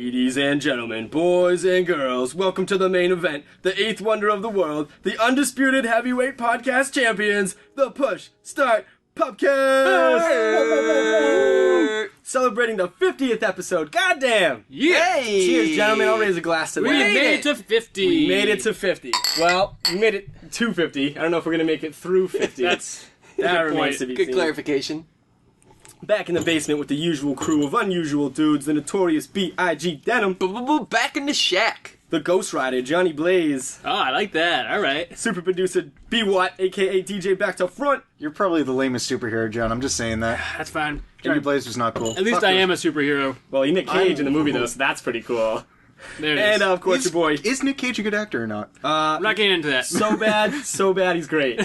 Ladies and gentlemen, boys and girls, welcome to the main event, the eighth wonder of the world, the undisputed heavyweight podcast champions, the Push Start Pubcast! Celebrating the 50th episode, goddamn! Yeah! Hey. Cheers, gentlemen, I'll raise a glass to that. We made it to 50! We made it to 50. Well, we made it to 50. I don't know if we're going to make it through 50. That remains to be Good seen. clarification. Back in the basement with the usual crew of unusual dudes, the notorious B.I.G. Denim, Back in the shack. the Ghost Rider, Johnny Blaze, Oh, I like that. All right. super producer Bwat, aka DJ Back to Front. You're probably the lamest superhero, John. I'm just saying that. That's fine. Johnny Blaze was not cool. At least Fuck I those. am a superhero. Well, he Nick Cage in the movie though, so that's pretty cool. There it is. And of course your boy, Is Nick Cage a good actor or not? I'm not getting into that. so bad, he's great.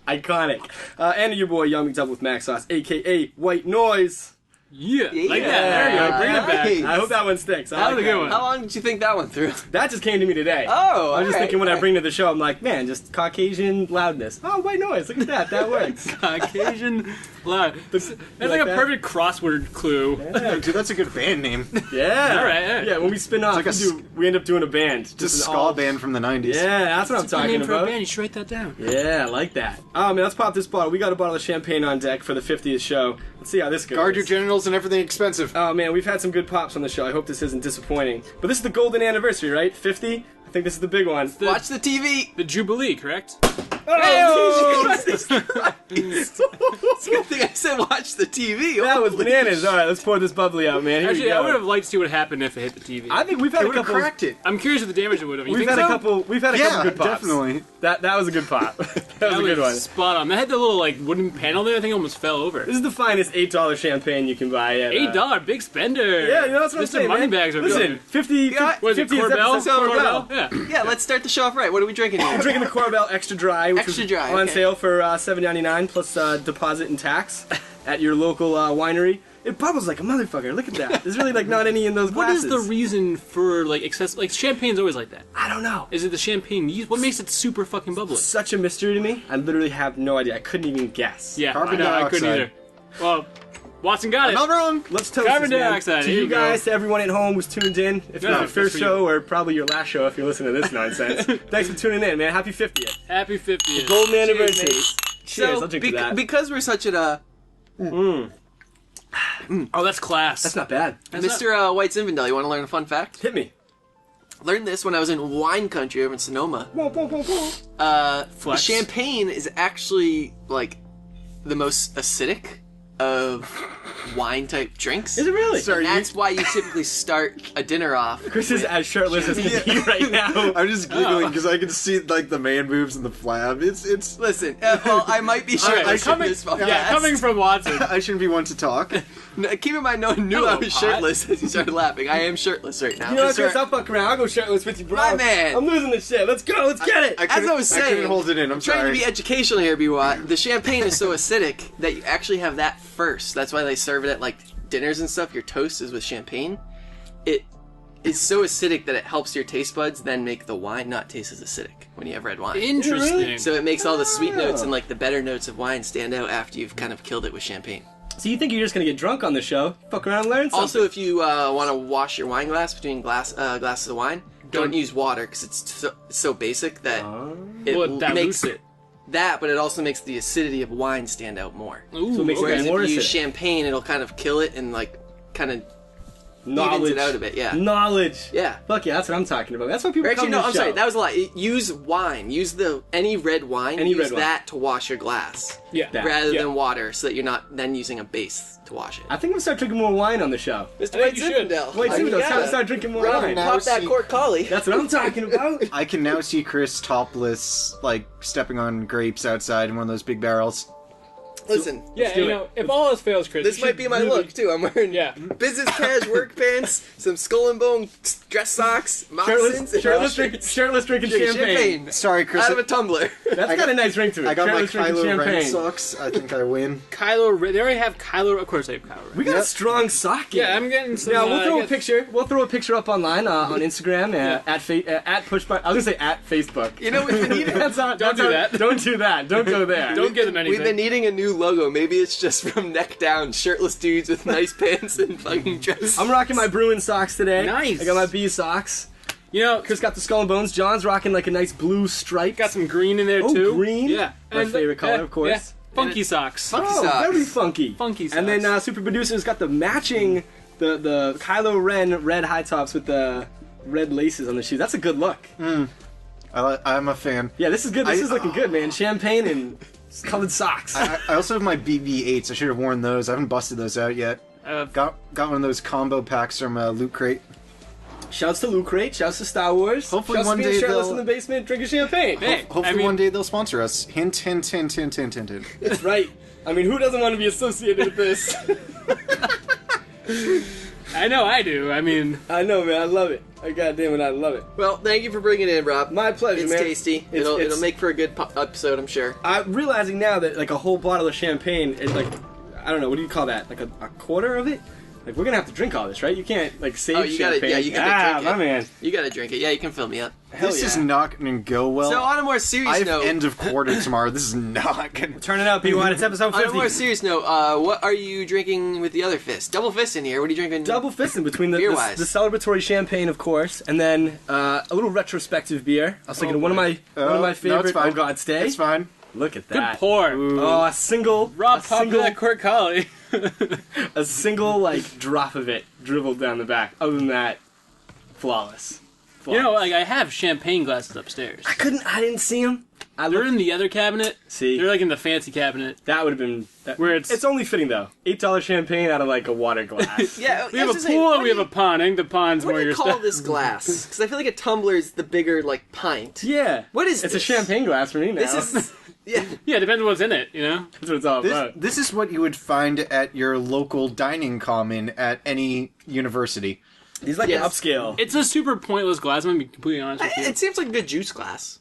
Iconic. And your boy Young McDouble with Max Sauce, aka White Noise. Yeah. Like that. There you go. Bring it back. Nice. I hope that one sticks. That was a good one. How long did you think that went through? That just came to me today. Oh, I was just alright, thinking when I alright. bring to the show, I'm like, man, just Caucasian loudness. Oh, White Noise, look at that, that works. Caucasian loud. That's like like a that? perfect crossword clue. Dude, that's a good band name. Yeah. All right. Yeah, when we spin off, like a we end up doing a band. Just a an ska all- band from the 90s. Yeah, that's what I'm My talking name for a about. band. You should write that down. Yeah, I like that. Oh, man, let's pop this bottle. We got a bottle of champagne on deck for the 50th show. Let's see how this goes. Guard your genitals and everything expensive. Oh, man, we've had some good pops on the show. I hope this isn't disappointing. But this is the golden anniversary, right? 50? I think this is the big one. Watch the TV. The Jubilee, correct? Oh, Jesus Christ. It's a good thing I said watch the TV. that was Holy bananas. All right, let's pour this bubbly out, man. Here we Actually, go. I would have liked to see what happened if it hit the TV. I think we've had They a would have couple. cracked it. I'm curious what the damage it would have. You We've think had so? a couple. We've had a couple Yeah, good pops. definitely. That was a good pop. that was a good one. Spot on. That had the little like wooden panel there. I think it almost fell over. This is the finest $8 champagne you can buy. At, $8, big spender. Yeah, you know that's what I'm Mr. saying, man. Moneybags are Listen, good. 50. What is it, 50th Corbel? episode, Corbel. Yeah. Yeah, let's start the show off right. What are we drinking here? I'm drinking the Corbel Extra Dry, which Extra was Dry, on okay. sale for $7.99 plus deposit and tax at your local winery. It bubbles like a motherfucker. Look at that. There's really like not any in those What glasses. is the reason for like excess? Like champagne's always like that. I don't know. Is it the champagne yeast? What makes it super fucking bubbly? Such a mystery to me. I literally have no idea. I couldn't even guess. Yeah, Carbon I know, I couldn't dioxide. either. Well, Watson got it. Not wrong. Let's toast Carbon this, man. dioxide, To here you you go. guys, to everyone at home who's tuned in. If it's Yeah, your that's first for you. show or probably your last show if you're listening to this nonsense. Thanks for tuning in, man. Happy 50th. Happy 50th. Golden anniversary. mate. Cheers. So, I'll drink to that. because we're such a Oh, that's class. That's not bad. Mr. White Zinfandel, you want to learn a fun fact? Hit me. Learned this when I was in wine country over in Sonoma. Flex. Champagne is actually like the most acidic of wine type drinks. Is it really? Sorry, And that's why you typically start a dinner off. Chris is as shirtless as can be right now. I'm just giggling because I can see like the man boobs and the flab. It's. Listen, well, I might be shirtless in coming- this podcast. Yeah, coming from Watson. I shouldn't be one to talk. Keep in mind, no one knew Hello, I was Pot. shirtless as you started laughing. I am shirtless right now. You know what, Sir, Chris? I'll fuck around. I'll go shirtless with you, bro. My man. I'm losing this shit. Let's go. Let's get it. As I was I couldn't saying, hold it in. I'm trying sorry. to be educational here, Bwat. The champagne is so acidic that you actually have that first. That's why they serve it at like dinners and stuff. Your toast is with champagne. It is so acidic that it helps your taste buds then make the wine not taste as acidic when you have red wine. Interesting. So it makes all the sweet notes and like the better notes of wine stand out after you've kind of killed it with champagne. So you think you're just gonna get drunk on the show? Fuck around and learn something. Also, if you want to wash your wine glass between glasses of wine, don't use water because it's so basic that it Well, it makes dilutes it. that, but it also makes the acidity of wine stand out more. Ooh, So it makes it okay. Whereas if more you use acidic. champagne, it'll kind of kill it and like kind of knowledge. evens it out a bit. Yeah. Knowledge. Yeah. Fuck yeah, that's what I'm talking about. That's what people Or actually, come no, to I'm the show. sorry. That was a lie. Use wine. Use any red wine. Any use red wine. that to wash your glass Yeah. That. rather Yeah. than water, so that you're not then using a base to wash it. I think I'm gonna start drinking more wine on the show. Mr. White Zinfandel. Wait, see, it's time to start drinking more wine. now Pop that see- cork collie. That's what I'm talking about. I can now see Chris topless, like stepping on grapes outside in one of those big barrels. Listen, Yeah, do you it. know, if all else fails, Chris, this you might should be my really- look too. I'm wearing Yeah. business cash work pants, some skull and bone dress socks, moccasins, Shirtless drinking champagne. Sorry, Chris. out of a tumbler. That's got a nice ring to it. I got my Shirtless drinking Kylo Ren champagne. socks. I think I win. Kylo Ren. They already have Kylo. Of course, they have Kylo Ren. We got a Yep. strong sock game. Yeah, I'm getting some. Yeah, we'll I throw a guess- picture. We'll throw a picture up online on Instagram at Push Start. I was gonna say at Facebook. You know, we've been eating. That's not, Don't do that. Don't do that. Don't go there. Don't give them anything. We've been eating a new logo. Maybe it's just from neck down, shirtless dudes with nice pants and fucking dress. I'm rocking my Bruin socks today. Nice. I got my bee socks. You know, Chris got the skull and bones. John's rocking like a nice blue stripe. got some green in there Oh, too. green? Yeah. My favorite color, of course. Yeah. Funky socks. Funky Oh, socks. very funky. Funky socks. And then Super Producer's got the matching, the Kylo Ren red high tops with the red laces on the shoes. That's a good look. I'm a fan. Yeah, this is good. This is looking good, man. Champagne and colored socks. I also have my BB-8s. I should have worn those. I haven't busted those out yet. Got one of those combo packs from Loot Crate. Shouts to Loot Crate. Shouts to Star Wars. Hopefully shouts one to being day shirtless they'll- in the basement drinking champagne. Hey, Hopefully I mean, one day they'll sponsor us. Hint, hint, hint, hint, hint, hint, hint. That's right. I mean, who doesn't want to be associated with this? I know I do. I mean, I know, man. I love it. God damn it, I love it. Well, thank you for bringing it in, Rob. My pleasure, It's man. tasty. It'll make for a good episode, I'm sure. I'm realizing now that like a whole bottle of champagne is like, I don't know, what do you call that? Like a quarter of it? Like we're gonna have to drink all this, right? You can't like save Oh, you gotta- champagne. yeah, you gotta drink my it. man. You gotta drink it. Yeah, you can fill me up. Hell This yeah. is not going to go well. So on a more serious I have note, end of quarter tomorrow. This is not going to... Turn it up, Bwat. It's episode on a 50. more serious note, what are you drinking with the other fist? Double fist in here. What are you drinking? Double fisting between the Beer-wise. celebratory champagne, of course, and then a little retrospective beer. I was thinking of one of my favorite. No, it's fine. Oh God, stay. It's fine. Look at good that. pour. Oh, a single. Rob a popped single, that Court Collie. a single like drop of it dribbled down the back. Other than that, flawless. You know, like I have champagne glasses upstairs. I didn't see them. They're in the other cabinet. See. They're like in the fancy cabinet. That would have been Where it's- It's only fitting though. $8 champagne out of like a water glass. Yeah, We have a pool and we have a pond. I think the pond's What more do you your call stuff. this glass? Because I feel like a tumbler is the bigger, like, pint. Yeah. What is It's this? a champagne glass for me now. This is... Yeah. Yeah, it depends on what's in it, you know? That's what it's all about. This is what you would find at your local dining common at any university. He's like Yes. an upscale. It's a super pointless glass, I'm gonna be completely honest with you. It seems like a good juice glass.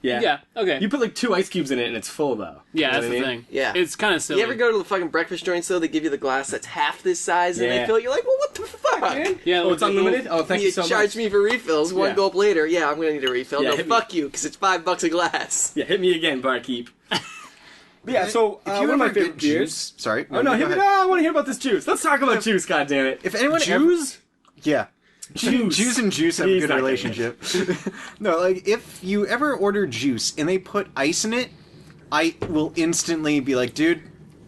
Yeah. Yeah, okay. You put like 2 ice cubes in it and it's full though. Yeah, You know that's what the I mean? thing. Yeah. It's kind of silly. You ever go to the fucking breakfast joints, though? They give you the glass that's half this size, and Yeah. they fill it. You're like, well, what the fuck, man? Yeah, Oh, it's like, unlimited? Oh, thank you so charge much. me for refills. One Yeah. gulp later, yeah, I'm gonna need a refill. Yeah, No, hit me. fuck you, because it's $5 a glass. Yeah, hit me again, barkeep. But yeah, so If you one of my ever favorite get beers. juice... Sorry. Oh no, you hit go me! ahead. No, I want to hear about this juice. Let's talk about juice. God damn it! If anyone Jews? Yeah. Juice. Juice and juice have He's a good not relationship. No, like, if you ever order juice and they put ice in it, I will instantly be like, dude,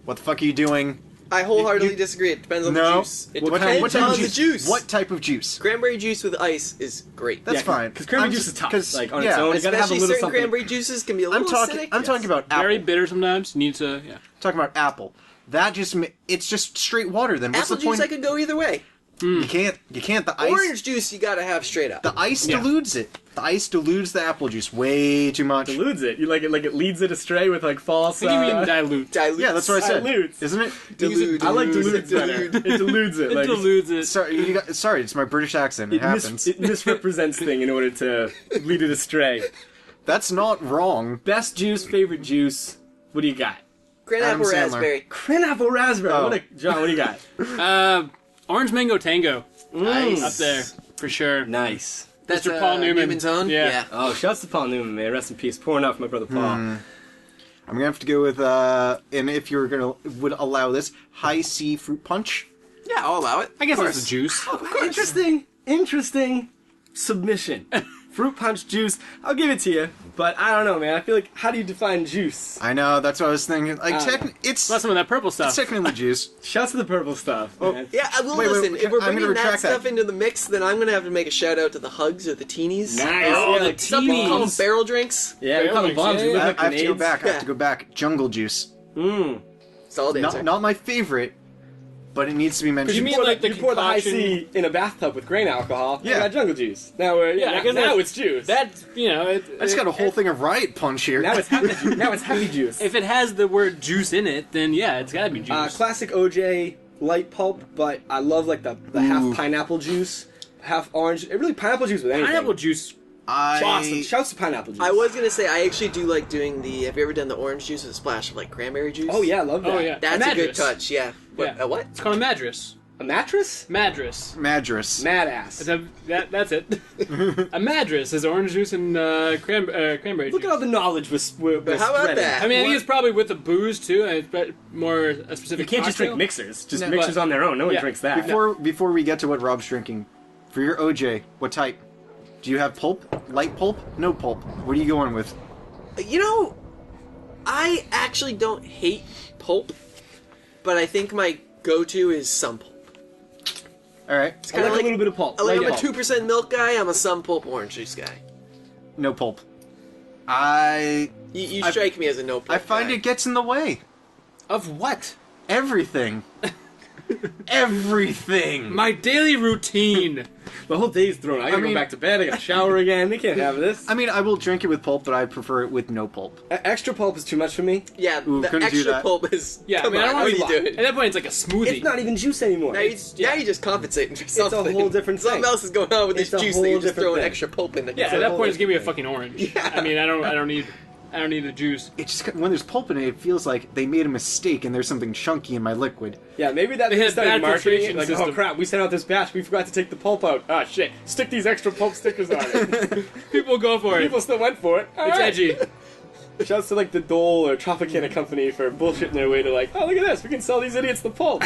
what the fuck are you doing? I wholeheartedly You- disagree. It depends on No. the juice. It What depends type of on juice? the juice. What type of juice? Cranberry juice with ice is great. That's Yeah, fine. because cranberry I'm juice just- is tough. 'cause- Like on yeah, its own, you gotta have a Especially little certain something. cranberry juices can be a I'm little talking. acidic. I'm talking about apple. Very bitter sometimes. You need to, yeah. Talking about apple. That just it's just straight water. Then what's Apple the juice, point? I could go either way. You can't. The ice. Orange juice, you gotta have straight up. The ice Yeah. dilutes it. The ice dilutes the apple juice way too much. Dilutes it. You like it leads it astray with like false. I think you mean dilute. Dilutes. Yeah, that's what I said. Dilutes. Isn't it? Dilute. I like Dilute. dilutes better. It dilutes it. It Like, dilutes it. Sorry, it's my British accent. It happens. it misrepresents thing in order to lead it astray. That's not wrong. Best juice, favorite juice. What do you got? Green Adam apple Sandler. raspberry. Cranapple raspberry. Oh. John, what do you got? Orange Mango Tango. Nice. Up there, for sure. Nice. That's Mr. Paul Newman. Newman's own? Yeah. Oh, shouts to Paul Newman, man. Rest in peace. Pouring out for my brother Paul. I'm gonna have to go with and if you would allow this, high C fruit punch. Yeah, I'll allow it. I guess Of that's course. a juice. Of course. Interesting submission. Fruit punch juice. I'll give it to you, but I don't know, man. I feel like, how do you define juice? I know, that's what I was thinking. Like, it's That's some of that purple stuff. technically juice. Shouts to the purple stuff. Man. Yeah, I will Wait, listen. If we're I'm gonna bringing that retract that. stuff into the mix, then I'm gonna have to make a shout out to the hugs or the teenies. Nice. Oh, Yeah, the like Some people call them teenies. barrel drinks. Yeah, we call them bombs. We Yeah, look I like have to go grenades. back. I have Yeah. to go back. Jungle juice. Solid answer. Not my favorite, but it needs to be mentioned. You mean Pour like the you pour the high concoction- C in a bathtub with grain alcohol. Yeah. You got jungle juice. Now we're Yeah, now, because now that- it's juice. That's, you know, I just got a whole thing of riot punch here. now it's happy juice. Now it's happy juice. If it has the word juice in it, then yeah, it's gotta be juice. Classic OJ light pulp, but I love like the half pineapple juice, half orange. It really pineapple juice with anything. Pineapple juice. Awesome. Shouts to pineapple juice. I was gonna say I actually do like doing the. Have you ever done the orange juice with a splash of like cranberry juice? Oh yeah, I love that. Oh yeah. that's a good Madras. touch. Yeah. What? Yeah. What? It's called a madras. A mattress? Madras. Madras. Mad ass. That's it. A madras is orange juice and cranberry Look juice. at all the knowledge we're But how about spreading. that? I mean, I think it's probably with the booze too, and it's more a specific. You can't just drink cocktail. mixers. Just No, mixers but- on their own. No one yeah. drinks that. Before we get to what Rob's drinking, for your OJ, what type? Do you have pulp? Light pulp? No pulp? What are you going with? You know, I actually don't hate pulp, but I think my go-to is some pulp. All right. It's I kind like of a little bit of pulp. I'm Light a pulp. 2% milk guy. I'm a some pulp orange juice guy. No pulp. You You strike me as a no pulp. I find guy. it gets in the way. Of what? Everything. Everything. My daily routine. The whole day's thrown. I gotta mean- go back to bed. I gotta shower again. They can't have this. I mean, I will drink it with pulp, but I prefer it with no pulp. Extra pulp is too much for me. Yeah, Ooh, the couldn't do extra that. pulp is. Yeah, Come I mean, I on, don't what are want you to doing? At that point, it's like a smoothie. It's not even juice anymore. Now you're just compensating for something. whole different thing. Something else is going on with It's this a juice whole that you're just different throwing thing. extra pulp in. Yeah, It's at a that whole point, just give me a different fucking orange. Yeah. I mean, I don't need the juice. It just when there's pulp in it, it feels like they made a mistake and there's something chunky in my liquid. Yeah, maybe that They they had started bad marketing it filtration like, oh system. crap, we sent out this batch, we forgot to take the pulp out. Ah shit, stick these extra pulp stickers on it. People go for it. People still went for it. All It's right. edgy. Shouts to like the Dole or Tropicana company for bullshitting their way to like, oh look at this, we can sell these idiots the pulp.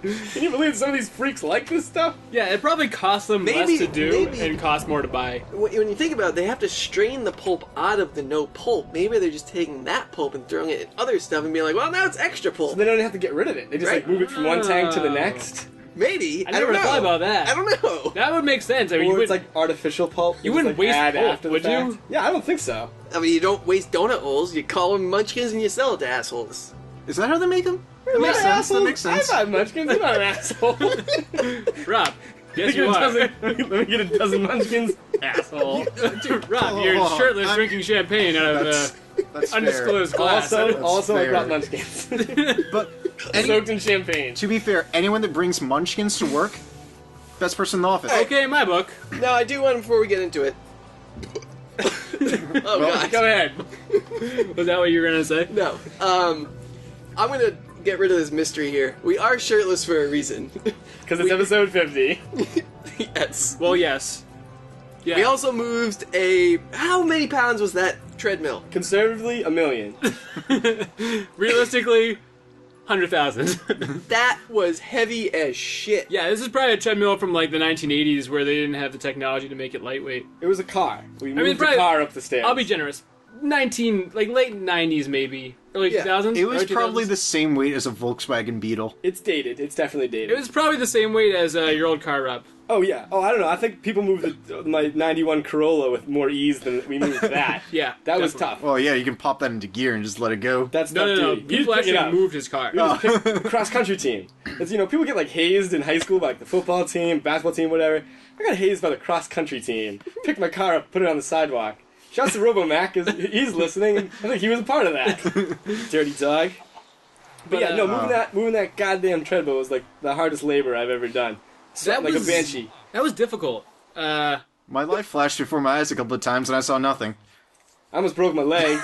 Can you believe some of these freaks like this stuff? Yeah, it probably costs them Maybe- less to do maybe- and costs more to buy. When you think about it, they have to strain the pulp out of the no pulp. Maybe they're just taking that pulp and throwing it in other stuff and being like, well, now it's extra pulp. So they don't have to get rid of it. They just Right. like move it from one tank to the next. Maybe. I don't never know. thought about that. I don't know. That would make sense. I mean, Or you it's would like artificial pulp. You just, wouldn't like, waste add pulp, after the would you? fact. Yeah, I don't think so. I mean, you don't waste donut holes. You call them munchkins and you sell it to assholes. Is that how they make them? That You're makes an sense. That asshole. makes sense. I'm not munchkins. I'm not an asshole. Rob. Yes, Let you are. Let me get a dozen munchkins, asshole. Rob, you're Hold on. shirtless I'm- drinking champagne out of That's undisclosed glass. Also, I fair. brought munchkins. But Soaked in champagne. to be fair, anyone that brings munchkins to work, best person in the office. Okay, in my book. No, I do one before we get into it. Oh, God. Go ahead. Was that what you were gonna say? No. I'm gonna get rid of this mystery here. We are shirtless for a reason. Because it's episode 50. Yes. Well, yes. Yeah. We also moved how many pounds was that treadmill? Conservatively, 1 million. Realistically, 100,000. That was heavy as shit. Yeah, this is probably a treadmill from like the 1980s where they didn't have the technology to make it lightweight. It was a car. We moved probably- the car up the stairs. I'll be generous. Late 90s maybe. Early Yeah. 2000s? It was Early probably 2000s? the same weight as a Volkswagen Beetle. It's dated. It's definitely dated. It was probably the same weight as your old car, Rob. Oh, yeah. Oh, I don't know. I think people moved my 91 Corolla with more ease than we moved that. Yeah. That was definitely. tough. Well, yeah, you can pop that into gear and just let it go. That's No. duty. You People just pick it actually up. moved his car. We just picked the cross-country team. It's, people get, like, hazed in high school by, like, the football team, basketball team, whatever. I got hazed by the cross-country team. Picked my car up, put it on the sidewalk. Shouts to Robo-Mac, 'cause he's listening. I think he was a part of that. Dirty dog. But yeah, no, moving that goddamn treadmill was, like, the hardest labor I've ever done. Sweating like a banshee. That was difficult. My life flashed before my eyes a couple of times and I saw nothing. I almost broke my leg.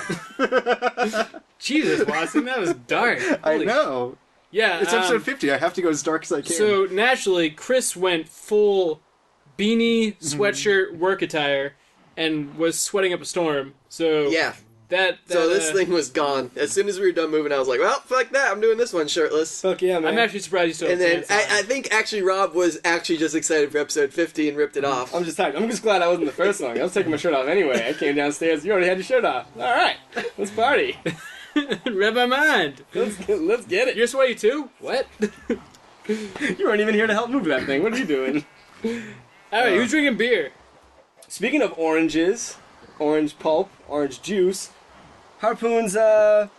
Jesus, Watson, that was dark. I Holy know. Yeah, It's episode 50. I have to go as dark as I can. So naturally, Chris went full beanie, sweatshirt, work attire, and was sweating up a storm. So Yeah. that So this thing was gone. As soon as we were done moving, I was like, well, fuck that. I'm doing this one shirtless. Fuck yeah, man. I'm actually surprised you still have And then pants on. I think actually Rob was actually just excited for episode 50 and ripped it off. I'm just tired. I'm just glad I wasn't the first one. I was taking my shirt off anyway. I came downstairs. You already had your shirt off. All right, let's party. Read my mind. Let's get it. You're sweaty too? What? You weren't even here to help move that thing. What are you doing? All right, who's drinking beer? Speaking of oranges, orange pulp, orange juice, Harpoon's the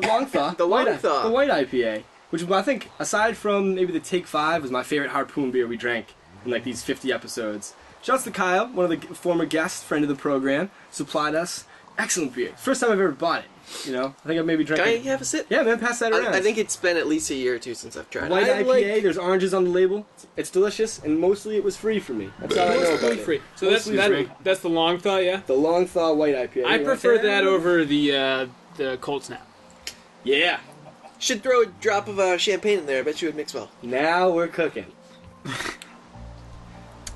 long thaw, The long thaw. the white IPA, which I think aside from maybe the Take 5 was my favorite Harpoon beer we drank in like these 50 episodes. Shouts to Kyle, one of the former guests, friend of the program, supplied us excellent beer. First time I've ever bought it. I think I've maybe drank Can I it. have a sip? Yeah, man, pass that around. I think it's been at least a year or two since I've tried White it. IPA, there's oranges on the label. It's delicious, and mostly it was free for me. That's all I know about it. Free. So that's Mostly free. that's the long thaw, yeah. The long thaw white IPA. I You want prefer that? that over the cold snap. Yeah. Should throw a drop of champagne in there. I bet you it would mix well. Now we're cooking.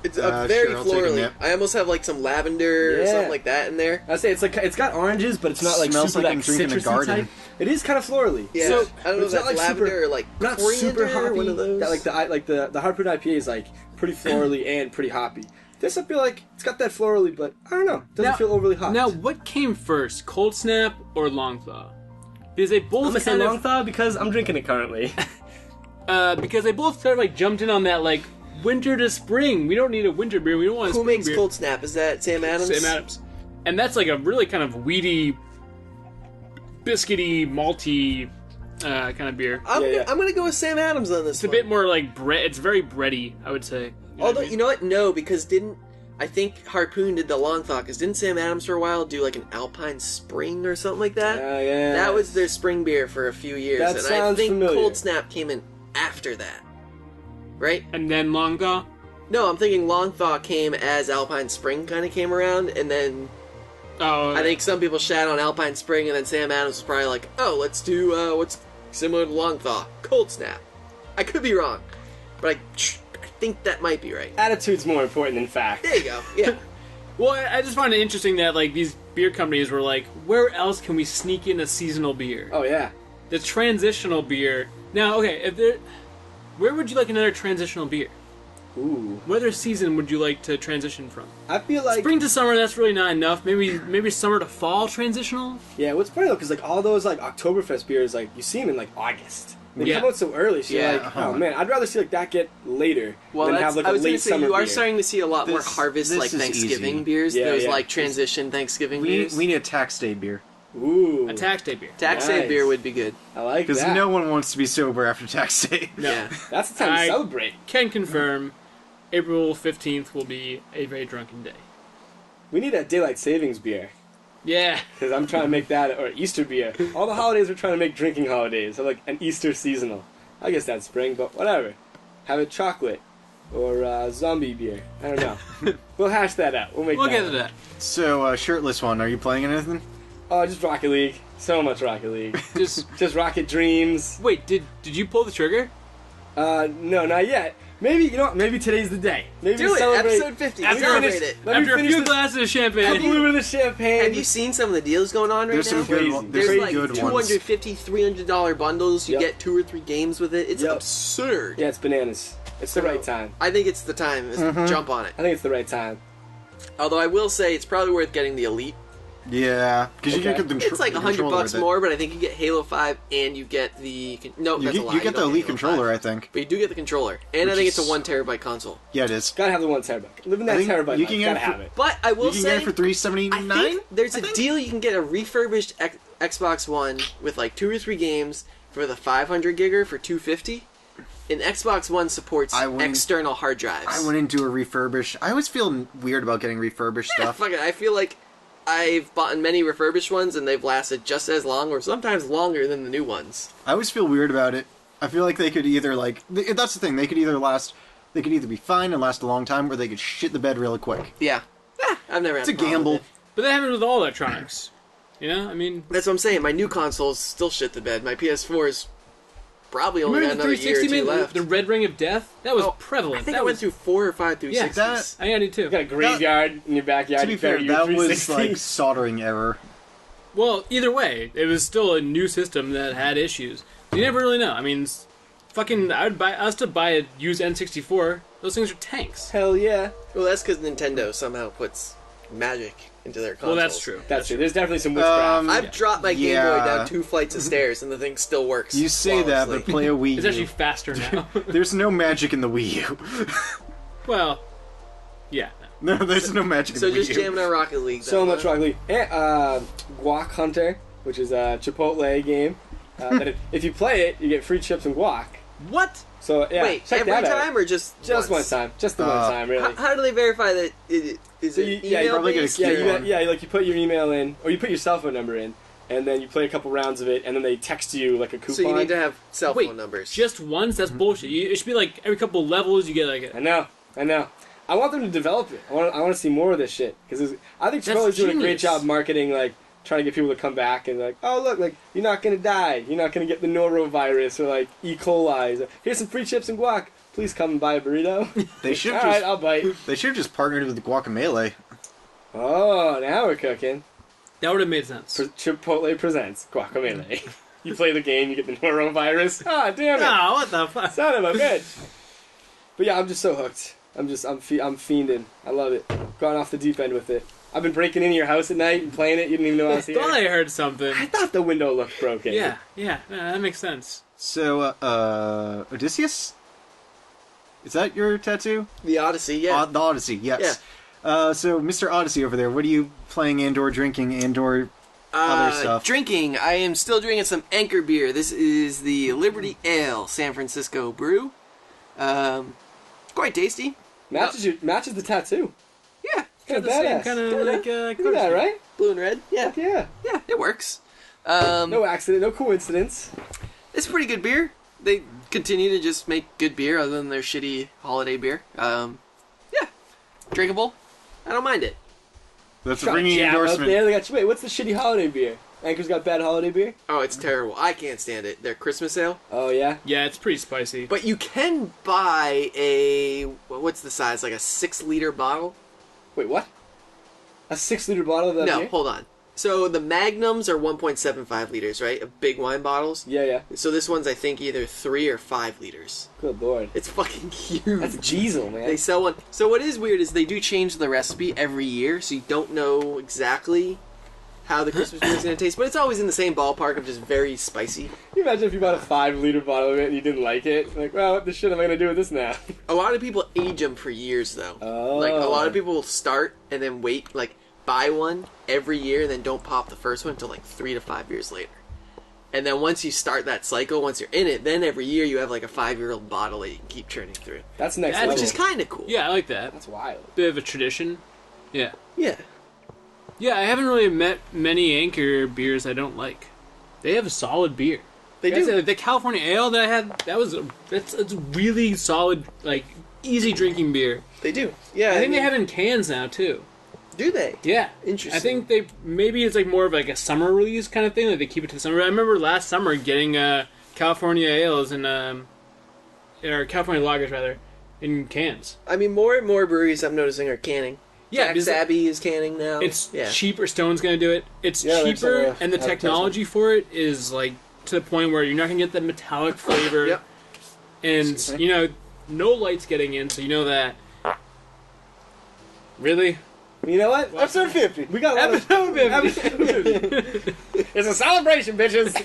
It's very sure, I'll take a florally. nip. I almost have like some lavender or Yeah. something like that in there. I say it's got oranges, but it's not like Smells super like I'm that drinking a citrusy garden. type. It is kind of florally. Yeah, So, I don't know if it's not that's like lavender super, or like not coriander super hoppy. or one of those. That, like the Harpoon IPA is like pretty florally and pretty hoppy. This I feel like it's got that florally, but I don't know. Doesn't Now- feel overly hot. Now, what came first, Cold Snap or Long Thaw? Because they both I'm gonna say kind long of, thaw because I'm drinking it currently. because they both sort of like jumped in on that like winter to spring. We don't need a winter beer. We don't want a Who spring makes beer. Cold Snap? Is that Sam Adams? Sam Adams. And that's like a really kind of weedy, biscuity, malty kind of beer. Yeah. I'm gonna go with Sam Adams on this. It's a bit more like bread. It's very bready, I would say. Although you know what? No, because I think Harpoon did the long thaw? Because didn't Sam Adams for a while do like an Alpine Spring or something like that? Yeah. That was their spring beer for a few years, That and I sounds think familiar. Cold Snap came in after that. Right? And then Long Thaw. No, I'm thinking Long Thaw came as Alpine Spring kind of came around, and then Oh, I think some people shat on Alpine Spring, and then Sam Adams was probably like, "Oh, let's do what's similar to Long Thaw, Cold Snap." I could be wrong, but I think that might be right. Attitude's more important than fact. There you go. Yeah. Well, I just find it interesting that like these beer companies were like, where else can we sneak in a seasonal beer? Oh yeah. The transitional beer. Now, okay, where would you like another transitional beer? Ooh. What other season would you like to transition from? I feel like Spring to summer, that's really not enough. Maybe summer to fall transitional. yeah. What's funny though, because like all those like Oktoberfest beers, like you see them in like August. They Yeah. come out so early, so Yeah. you're like, oh man, I'd rather see like that get later than have like I a was gonna late say summer you are beer. starting to see a lot more This- harvest this like is Thanksgiving easy. beers. Yeah, Those yeah. like transition Thanksgiving We beers. need a tax day beer. Ooh, A tax day beer. Tax day Nice. beer would be good. I like Because that. no one wants to be sober after tax day. Yeah. That's the time I- to celebrate. Can confirm, April 15th will be a very drunken day. We need that daylight savings beer Yeah. because I'm trying to make that or Easter beer. All the holidays we're trying to make drinking holidays, so like an Easter seasonal. I guess that's spring, but whatever. Have it chocolate or zombie beer. I don't know. We'll hash that out. We'll make. We'll that get to one. that. So, shirtless one, are you playing anything? Oh, just Rocket League. So much Rocket League. Just Just Rocket Dreams. wait. Did you pull the trigger? No, not yet. Maybe you know what? Maybe today's the day. Maybe Do we it. celebrate. Episode 50. After- Celebrate finish- it. Let me After a finish few this- glasses of A champagne. little bit of champagne. Have you seen some of the deals going on right There's now? some good one- There's some like good ones. $250, $300 bundles. You Yep. get 2 or 3 games with it. It's Yep. absurd. Yeah, it's bananas. It's the right time. I think it's the time. Jump on it. I think it's the right time. Although I will say it's probably worth getting the Elite. Yeah, because you Okay. get the It's like the $100 controller with it. more, but I think you get Halo 5 and you get the no. You That's a get, lie. you get the don't Elite Halo controller, 5. I think. But you do get the controller, and I Which think it's a is- 1 terabyte console. Yeah, it is. Gotta have the 1 terabyte. Live in I that think terabyte. you life. can get Gotta it for- have it. But I will You can say, get it for I $379. think there's a deal you can get a refurbished Xbox One with like 2 or 3 games for the 500 gigger for $250. And Xbox One supports I wouldn't- external hard drives. I wouldn't do a refurbish. I always feel weird about getting refurbished Yeah, stuff. fuck it. I feel like I've bought many refurbished ones and they've lasted just as long or sometimes longer than the new ones. I always feel weird about it. I feel like they could either that's the thing. They could either be fine and last a long time, or they could shit the bed really quick. Yeah. I've never had It's a problem gamble. with it. But that happens with all electronics. You know, I mean, That's what I'm saying. My new consoles still shit the bed. My PS4 is probably only got remember the another year or 360 two man, left. the Red Ring of Death? That was Oh, prevalent. I think that I went was, through 4 or 5 360s. that- I did too. You got a graveyard in your backyard. To be you fair, bury your that was 360. like soldering error. Well, either way, it was still a new system that had issues. You never really know. I mean, fucking, I was to buy a used N64. Those things are tanks. Hell yeah. Well, that's because Nintendo somehow puts magic into their consoles. Well, that's true. That's true. There's definitely some witchcraft. I've dropped my Game Yeah. Boy down 2 flights of stairs and the thing still works. You say that, flawlessly. but play a Wii It's U. actually faster now. There's no magic in the Wii U. Well, yeah. No, there's no magic in So the Wii U. just jamming on Rocket League. So then, much huh? Rocket League. And, Guac Hunter, which is a Chipotle game. That if you play it, you get free chips and guac. What? So yeah, Wait, check every that out. time or just Just one once? time. Just the one time, really. How do they verify that it is So it you- email yeah, you probably get a based? Yeah, key. like you put your email in, or you put your cell phone number in, and then you play a couple rounds of it, and then they text you like a coupon. So you need to have cell Wait, phone numbers. just once? That's bullshit. It should be like every couple levels you get like I a... know. I want them to develop it. I want to see more of this shit because I think That's Chipotle's doing a great genius. job marketing like trying to get people to come back and like, oh look, like you're not gonna die, you're not gonna get the norovirus or like E. coli. So, here's some free chips and guac. Please come and buy a burrito. They should All just. right, I'll bite. They should have just partnered with Guacamole. Oh, now we're cooking. That would have made sense. Chipotle presents guacamole. You play the game, you get the norovirus. Ah, damn it! Oh, what the fuck? Son of a bitch. But yeah, I'm just so hooked. I'm fiending. I love it. Gone off the deep end with it. I've been breaking into your house at night and playing it. You didn't even know I was I here. thought I heard something. I thought the window looked broken. Yeah, that makes sense. So, Odysseus? Is that your tattoo? The Odyssey, yeah. The Odyssey, yes. So, Mr. Odyssey over there, what are you playing and/or drinking and/or other stuff? Drinking. I am still drinking some Anchor beer. This is the Liberty Ale San Francisco brew. Quite tasty. Matches the tattoo. Yeah. Got the Badass. same kind of like Look at that, right? Blue and red. Yeah. Yeah. Yeah, it works. No accident, no coincidence. It's pretty good beer. They continue to just make good beer other than their shitty holiday beer. Yeah. Drinkable. I don't mind it. That's a Got ringing Jam out endorsement. there. Wait, what's the shitty holiday beer? Anchor's got bad holiday beer? Oh, it's terrible. I can't stand it. Their Christmas ale. Oh, yeah? Yeah, it's pretty spicy. But you can buy a... What's the size? Like a 6-liter bottle? Wait, what? A 6-liter bottle of that No, beer? hold on. So the Magnums are 1.75 liters, right? Of big wine bottles. Yeah. So this one's, I think, either 3 or 5 liters. Good lord. It's fucking huge. That's diesel, man. They sell one. So what is weird is they do change the recipe every year, so you don't know exactly how the Christmas beer is going to taste, but it's always in the same ballpark of just very spicy. Can you imagine if you bought a 5-liter bottle of it and you didn't like it? Like, well, what the shit am I going to do with this now? A lot of people age them for years, though. Oh. Like, a lot of people will start and then wait, like, buy one every year and then don't pop the first one until, like, 3 to 5 years later. And then once you start that cycle, once you're in it, then every year you have, like, a 5-year-old bottle that you can keep churning through. That's next That's level. Which is kind of cool. Yeah, I like that. That's wild. Bit of a tradition. Yeah. Yeah. Yeah, I haven't really met many Anchor beers I don't like. They have a solid beer. They do. The California Ale that I had, it's really solid, like, easy drinking beer. They do. Yeah. I think they have it in cans now, too. Do they? Yeah. Interesting. I think maybe it's like more of like a summer release kind of thing, like they keep it to the summer. I remember last summer getting California ales and or California lagers rather in cans. I mean, more and more breweries I'm noticing are canning. Yeah, Jack's Abbey is canning now. It's yeah. cheaper. Stone's gonna do it. It's Yeah, there's cheaper, some, and the technology for it is like to the point where you're not gonna get the metallic flavor. Yep. And you know, no lights getting in, so you know that. Really? You know what? Episode 50. We got a lot of... Episode 50. It's a celebration, bitches!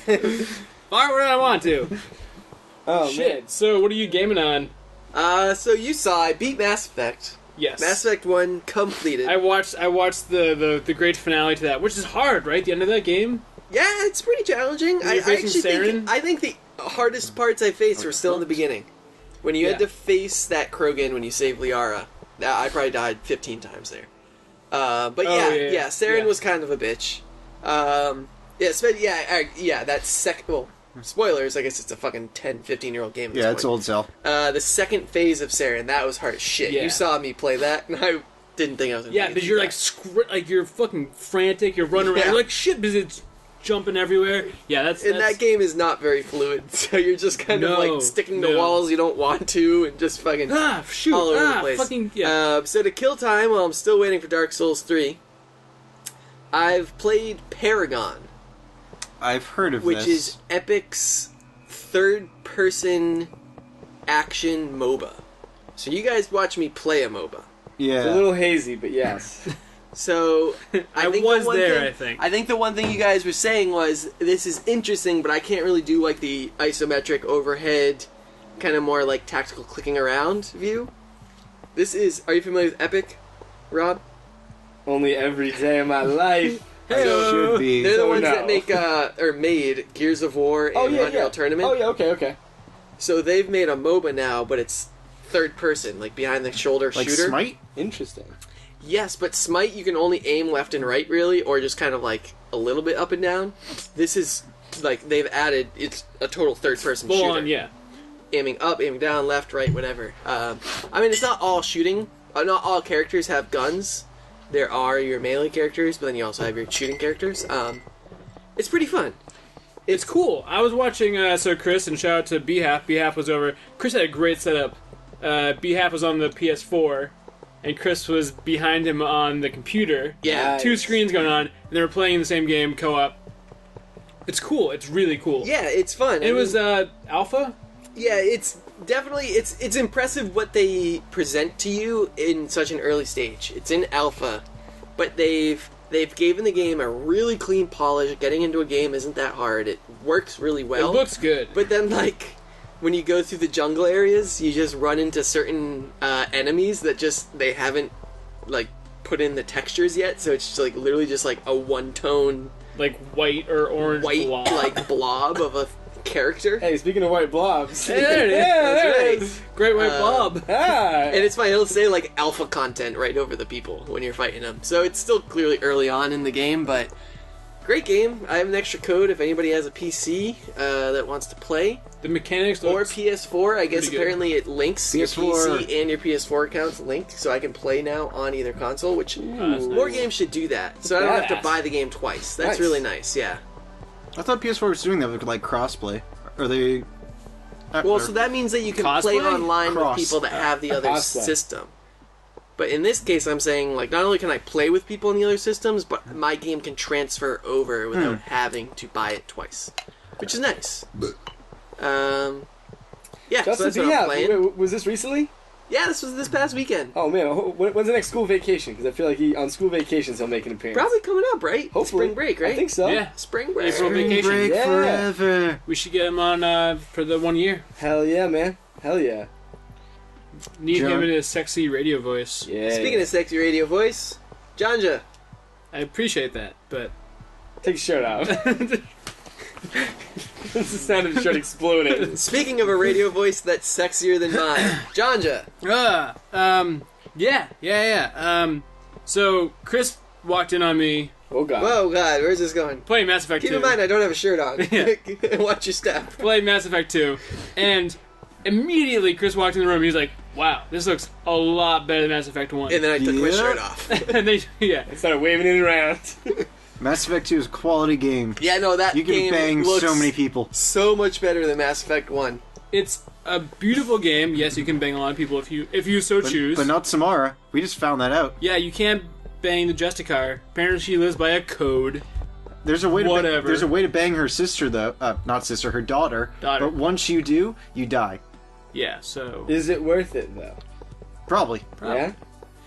Fart where I want to. Oh, Shit. man. So what are you gaming on? So you saw I beat Mass Effect. Yes. Mass Effect 1 completed. I watched the great finale to that, which is hard, right? The end of that game. Yeah, it's pretty challenging. You're facing I think the hardest parts I faced were still in the beginning. When you had to face that Krogan when you saved Liara. I probably died 15 times there. But yeah, Saren was kind of a bitch. That second... Well, spoilers, I guess it's a fucking 10, 15-year-old game at this Yeah, point. it's old cell. The second phase of Saren, that was hard as shit. Yeah. You saw me play that, and I didn't think I was going to Yeah, because you're like you're fucking frantic. You're running around. Yeah. You're like shit because it's jumping everywhere. Yeah, that's that game is not very fluid, so you're just kind of like sticking to walls you don't want to, and just fucking shoot all over the place. Fucking yeah. So to kill time while I'm still waiting for Dark Souls 3, I've played Paragon, I've heard of which this. is Epic's third-person action MOBA. So you guys watch me play a MOBA. Yeah. It's a little hazy, but yes. So I think was the one there. thing- I think. I think the one thing you guys were saying was this is interesting, but I can't really do like the isometric overhead, kind of more like tactical clicking around view. This is. Are you familiar with Epic, Rob? Only every day of my life. Should be. They're the So ones no. that make or made Gears of War and Oh, yeah, Unreal yeah. Tournament. Oh, yeah, okay. So they've made a MOBA now, but it's third person, like behind the shoulder Like shooter. Smite? Interesting. Yes, but Smite you can only aim left and right really, or just kind of like a little bit up and down. This is like they've added it's a total third person Full shooter. on, yeah. Aiming up, aiming down, left, right, whatever. I mean, it's not all shooting. Not all characters have guns. there are your melee characters, but then you also have your shooting characters. It's pretty fun. It's cool. I was watching, so Chris, and shout out to B-Half. B-Half was over. Chris had a great setup. B-Half was on the PS4, and Chris was behind him on the computer. Yeah. Nice. 2 screens going on, and they were playing the same game, co-op. It's cool. It's really cool. Yeah, it's fun. It was alpha? Yeah, it's definitely it's impressive what they present to you in such an early stage. It's in alpha, but they've given the game a really clean polish. Getting into a game isn't that hard. It works really well. It looks good. But then, like, when you go through the jungle areas, you just run into certain enemies that just they haven't like put in the textures yet. So it's just, like literally just like a one-tone like white or orange blob. like blob of a character. Hey, speaking of white blobs. Hey, there it is. Yeah, That's there it right. is. Great white blob. Ah. And it's fine. It'll say like alpha content right over the people when you're fighting them. So it's still clearly early on in the game, but great game. I have an extra code if anybody has a PC that wants to play. The mechanics Or look PS4. I guess pretty good. apparently it links your PS4. PC and your PS4 accounts linked, so I can play now on either console, which that's more nice. games should do that. So I don't have to Badass. buy the game twice. That's Nice. really nice, yeah. I thought PS4 was doing that with like crossplay. Are they? Well, so that means that you can play Cosplay? online Cross. with people that have the other Cosplay. system. But in this case, I'm saying, like, not only can I play with people in the other systems, but my game can transfer over without having to buy it twice. Which is nice. Yeah, so Justin, that's do what you I'm have? playing. Wait, was this recently? Yeah, this was this past weekend. Oh man, when's the next school vacation? Because I feel like on school vacations he'll make an appearance. Probably coming up, right? Hopefully. Spring break, right? I think so. Yeah. Spring break. April Spring vacation. break Yeah. forever. We should get him on for the 1 year. Hell yeah, man. Hell yeah. Need him John. in his sexy radio voice. Yeah. Speaking of sexy radio voice, Janja. I appreciate that, but Take your shirt out. This is the sound of the shirt exploding. Speaking of a radio voice that's sexier than mine, Janja. yeah. So Chris walked in on me Oh god. Whoa, God, where's this going? playing Mass Effect Keep 2. in mind, I don't have a shirt on. Yeah. Watch your step. Playing Mass Effect 2, and immediately Chris walked in the room. He's like, "Wow, this looks a lot better than Mass Effect 1." And then I took my Yeah. shirt off. and they, yeah, I started waving it around. Mass Effect 2 is a quality game. Yeah, no, that You can game bang looks so many people. so much better than Mass Effect 1. it's a beautiful game. Yes, you can bang a lot of people if you so choose. But not Samara. We just found that out. Yeah, you can't bang the Justicar. Apparently, she lives by a code. There's a way to Whatever. there's a way to bang her sister though. Not sister, her daughter. Daughter. But once you do, you die. Yeah, so. Is it worth it though? Probably. Yeah.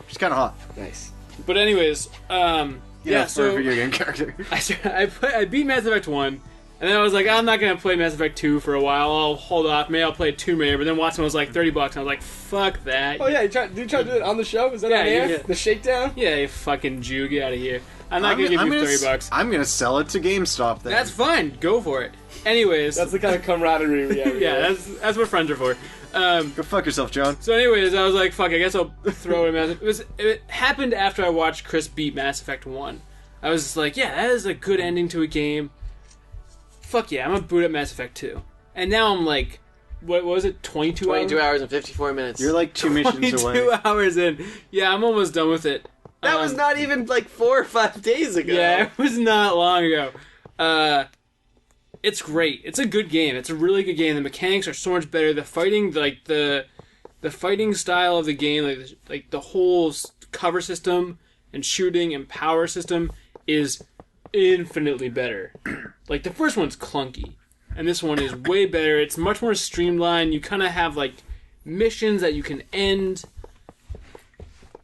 She's kind of hot. Nice. But anyways, yeah. For a So video game character. I beat Mass Effect 1, and then I was like, I'm not gonna play Mass Effect 2 for a while. I'll hold off. Maybe I'll play Tomb Raider. But then Watson was like $30, and I was like, fuck that. Oh yeah, did you try to do it on the show? Is that Yeah, on air? yeah. The shakedown? Yeah, you fucking Jew, get out of here. I'm not gonna give you $30. I'm gonna sell it to GameStop then. That's fine. Go for it. Anyways, That's the kind of camaraderie we have. yeah, that's what friends are for. Go fuck yourself, John. So, anyways, I was like, fuck, I guess I'll throw in Mass Effect. It happened after I watched Chris beat Mass Effect 1. I was just like, yeah, that is a good ending to a game. Fuck yeah, I'm gonna boot up Mass Effect 2. And now I'm like, what was it, 22 hours? 22 hours and 54 minutes. You're like 2 missions 22 away. hours in. Yeah, I'm almost done with it. that was not even like 4 or 5 days ago. Yeah, it was not long ago. It's great. It's a good game. It's a really good game. The mechanics are so much better. The fighting, like the fighting style of the game, like the whole cover system and shooting and power system is infinitely better. Like the first one's clunky, and this one is way better. It's much more streamlined. You kind of have like missions that you can end.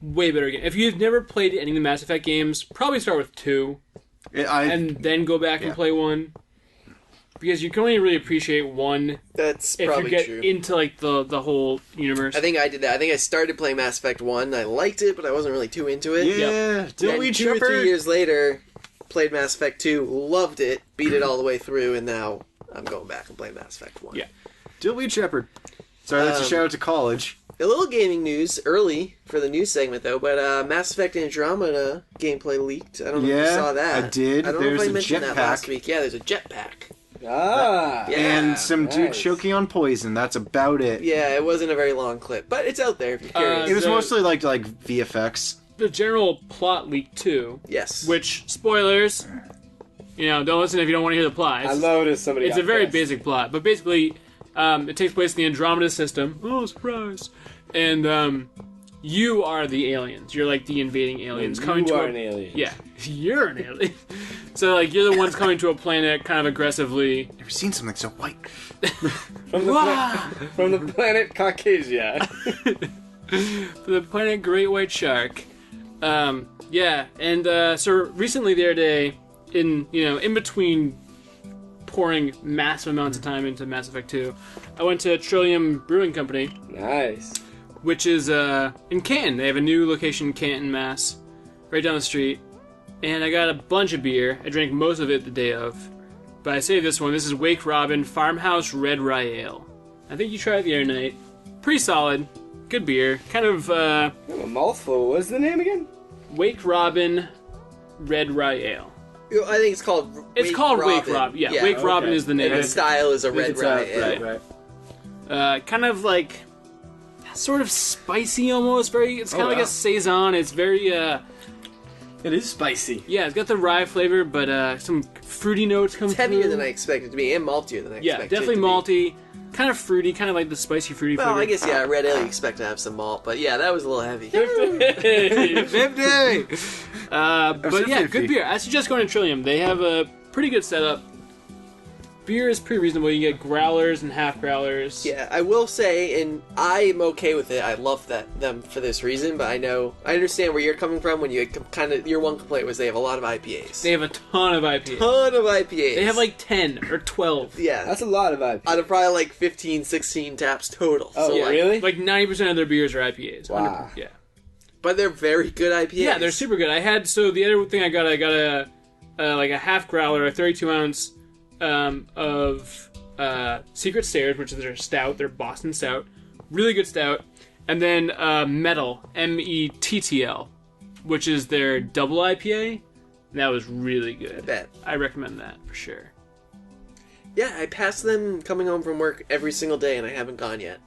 Way better game. If you've never played any of the Mass Effect games, probably start with 2 and then go back and Yeah. play 1. Because you can only really appreciate 1 That's if you probably get true. into like the whole universe. I think I did that. I think I started playing Mass Effect 1. I liked it, but I wasn't really too into it. Yeah, did And we 2 or 3 Trevor? years later, played Mass Effect 2, loved it, beat it all the way through, and now I'm going back and playing Mass Effect 1. Yeah. Dilby Shepard. Sorry, that's a shout out to college. A little gaming news early for the news segment though, but Mass Effect Andromeda gameplay leaked. I don't know if you Yeah, saw that. I did. I don't There's know if I a mentioned that jetpack. last week. Yeah, there's a jetpack. Ah. Yeah. And some dude nice. choking on poison. That's about it. Yeah, it wasn't a very long clip, but it's out there if you're curious. It was So- mostly like VFX. the general plot leak too. Yes. Which, spoilers, don't listen if you don't want to hear the plot. I love it if somebody It's got a very pissed. basic plot, but basically, it takes place in the Andromeda system. Oh, surprise! And you are the aliens. You're like the invading aliens coming You to are an alien. Yeah, you're an alien. So like you're the ones coming to a planet kind of aggressively. Never seen something so white. From the planet Caucasia. For the planet Great White Shark. Yeah, and so recently the other day, in between pouring massive amounts of time into Mass Effect 2, I went to Trillium Brewing Company, Nice. which is in Canton. They have a new location in Canton, Mass, right down the street. And I got a bunch of beer. I drank most of it the day of. But I saved this one. This is Wake Robin Farmhouse Red Rye Ale. I think you tried it the other night. Pretty solid. Good beer. Kind of A mouthful. What's the name again? Wake Robin Red Rye Ale. I think it's called. It's called Wake Robin. Yeah, Wake Robin is the name. And the style is a red It's rye. right, right. Kind of like sort of spicy almost. It's kind of like a saison. It's very It is spicy. yeah. It's got the rye flavor, but some fruity notes come It's through. heavier than I expected it to be, and maltier than I Yeah, expected definitely it to be. malty. Kind of fruity, kind of like the spicy fruity Well, flavor. I guess, red ale you expect to have some malt, but yeah, that was a little heavy. 50! But yeah, 50. good beer. I suggest going to Trillium. They have a pretty good setup. Beer is pretty reasonable. You get growlers and half growlers. Yeah, I will say, and I'm okay with it. I love them for this reason, but I understand where you're coming from when you your one complaint was they have a lot of IPAs. They have a ton of IPAs. ton of IPAs. They have like 10 or 12. yeah, That's a lot of IPA. out of probably like 15, 16 taps total. Oh, so, yeah, like, really? Like 90% of their beers are IPAs. Wow. Yeah. But they're very good IPAs. Yeah, they're super good. The other thing I got a half growler, a 32 ounce of Secret Stairs, which is their stout, their Boston stout. Really good stout. And then Metal, METTL, which is their double IPA. And that was really good. I bet. I recommend that for sure. Yeah, I pass them coming home from work every single day, and I haven't gone yet.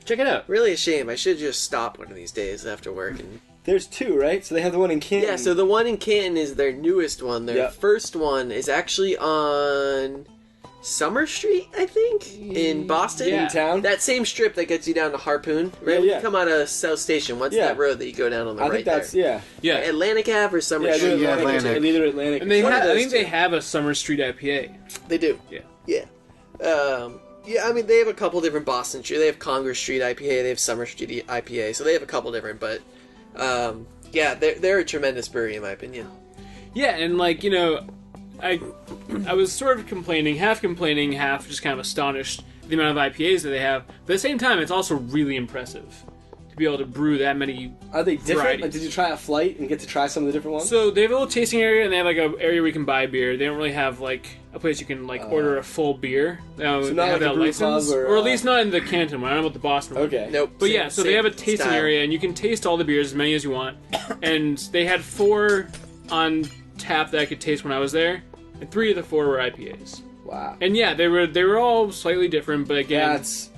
Check it out. Really a shame. I should just stop one of these days after work. And There's two, right? So they have the one in Canton. yeah, so the one in Canton is their newest one. Their Yep. first one is actually on Summer Street, I think, in Boston. Yeah. in town. That same strip that gets you down to Harpoon, right? Yeah, When yeah. you come out of South Station, what's Yeah. that road that you go down on the I right think that's there? Yeah. Atlantic Ave or Summer Yeah, Street? they're Yeah, Atlantic. Atlantic. Either Atlantic. And they One of I those think they two. have a Summer Street IPA. They do. Yeah. Yeah. Yeah, I mean, they have a couple different Boston Street. They have Congress Street IPA. They have Summer Street IPA. So they have a couple different, but yeah, they're a tremendous brewery in my opinion. Yeah, and like, I was sort of half complaining, half just kind of astonished at the amount of IPAs that they have. But at the same time, it's also really impressive to be able to brew that many. Are they different? Varieties. Like, did you try a flight and get to try some of the different ones? So they have a little tasting area, and they have like a area where you can buy beer. They don't really have like a place you can like order a full beer. They not have like a that brew license, club or or, at least not in the Canton one. I don't know about the Boston one. Okay. Nope. But yeah, so they have a tasting style. area, and you can taste all the beers, as many as you want. And they had 4 on tap that I could taste when I was there, and 3 of the 4 were IPAs. Wow. And yeah, they were all slightly different, but again, That's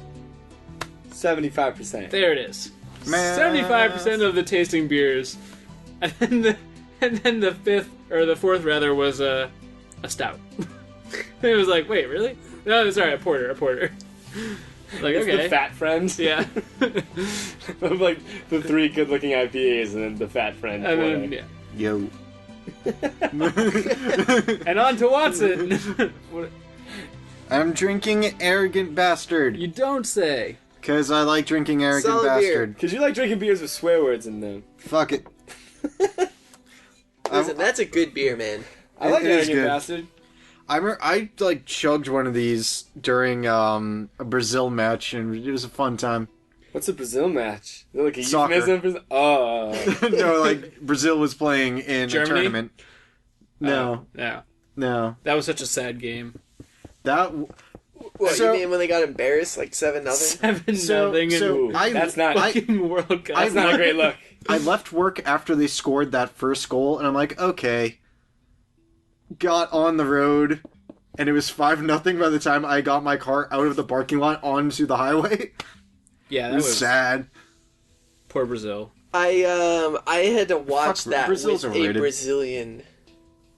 75%. there it is. Man. 75% of the tasting beers, and then the fourth rather was a stout. It was like, wait, really? No, sorry, a porter. Like, It's okay, the fat friend. yeah, Of like the 3 good-looking IPAs and then the fat friend. and then porter. yeah, Yo. and on to Watson. What- I'm drinking Arrogant Bastard. you don't say. Because I like drinking Arrogant Solid beer. Bastard. Because you like drinking beers with swear words in them. Fuck it. Listen, that's a good beer, man. I like It is Arrogant good. Bastard. I like chugged one of these during a Brazil match, and it was a fun time. What's a Brazil match? Is it like a Soccer. euphemism for... Oh. No, like Brazil was playing in Germany? a tournament. No, Yeah, no. that was such a sad game. That What, So- you mean when they got embarrassed, like 7-0? 7-0 So- and so I- That's not... fucking World Cup. that's not a great look. I left work after they scored that first goal, and I'm like, okay. Got on the road, and it was 5-0 by the time I got my car out of the parking lot onto the highway. Yeah, It that was was sad. poor Brazil. I had to watch Fuck, that Brazil's with a overrated. Brazilian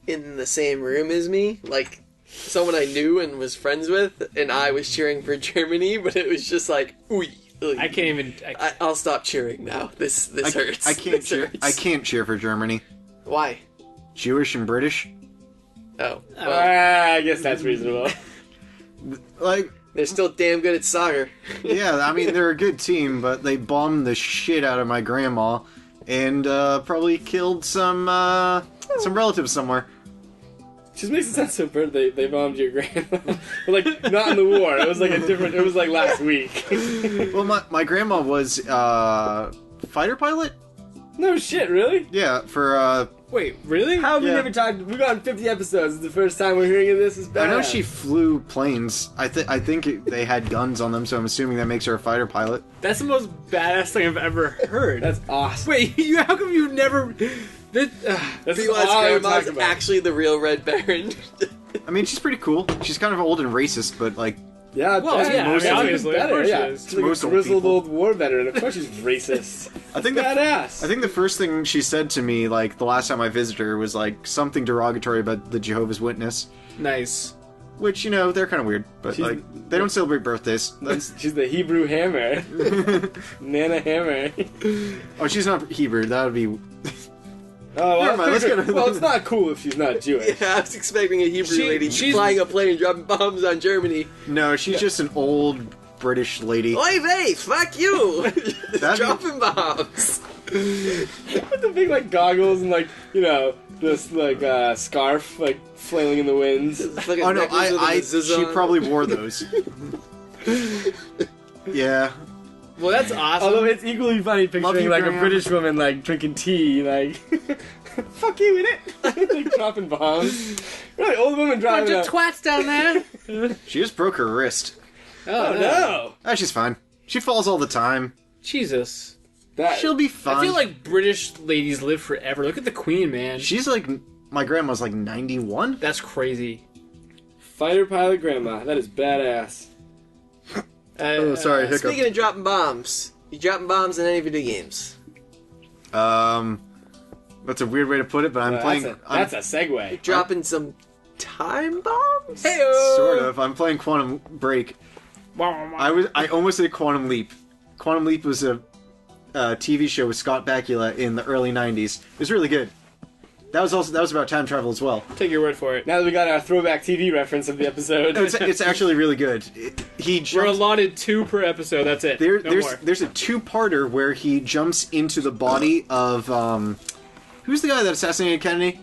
in the same room as me, like someone I knew and was friends with, and I was cheering for Germany, but it was just like, ooh. I can't even. I'll stop cheering now. This hurts. I can't This cheer. hurts. I can't cheer for Germany. Why? Jewish and British. Oh, I guess that's reasonable. Like, they're still damn good at soccer. yeah, I mean they're a good team, but they bombed the shit out of my grandma, and probably killed some relatives somewhere. Just makes it sound so bad they bombed your grandma. But, like, not in the war. It was like it was like last week. Well, my grandma was fighter pilot. No shit, really? Yeah, for Wait, really? How have we Yeah. never talked? We've gone 50 episodes. It's the first time we're hearing of this. It's bad. I know she flew planes. I think they had guns on them, so I'm assuming that makes her a fighter pilot. That's the most badass thing I've ever heard. That's awesome. Wait, how come you've never? That's Bwat's all I would grandma's talk about. actually the real Red Baron. I mean, she's pretty cool. She's kind of old and racist, but like, Yeah, Well, that's yeah, most I mean, of obviously, it's of better. course Yeah, she is. she's like Most a old grizzled people. old war veteran. Of course she's racist. I think Badass. I think the first thing she said to me, like the last time I visited her, was like something derogatory about the Jehovah's Witness, Nice. which they're kind of weird, but She's- like they don't celebrate birthdays. That's, She's the Hebrew hammer. Nana Hammer. oh, she's not Hebrew. That would be. Oh, Never mind, let's get- well, it's not cool if she's not Jewish. Yeah, I was expecting a Hebrew lady she's- flying a plane and dropping bombs on Germany. No, she's just an old British lady. Oy vey, fuck you! Just That'd be- dropping bombs. With the big like goggles and like this like scarf like flailing in the winds. Fucking Oh no, necklace with a I mezuzah she on. probably wore those. Yeah, Well, that's awesome. Although it's equally funny picturing you, like Graham. a British woman like drinking tea, like fuck you in it, like dropping bombs. Really old woman bunch driving. of twats down there. she just broke her wrist. Oh no! Ah, she's fine. She falls all the time. Jesus. That She'll be fine. I feel like British ladies live forever. Look at the Queen, man. she's like my grandma's like 91. That's crazy. fighter pilot grandma. That is badass. Oh, sorry, hiccup. Speaking of dropping bombs, you dropping bombs in any video games? That's a weird way to put it, but I'm playing. That's a segue. Dropping some time bombs? Sort of. I'm playing Quantum Break. I almost did Quantum Leap. Quantum Leap was a TV show with Scott Bakula in the early '90s. It was really good. That was about time travel as well. Take your word for it. Now that we got our throwback TV reference of the episode, It's actually really good. He We're jumps. allotted 2 per episode. That's it. No more. There's a two-parter where he jumps into the body of who's the guy that assassinated Kennedy?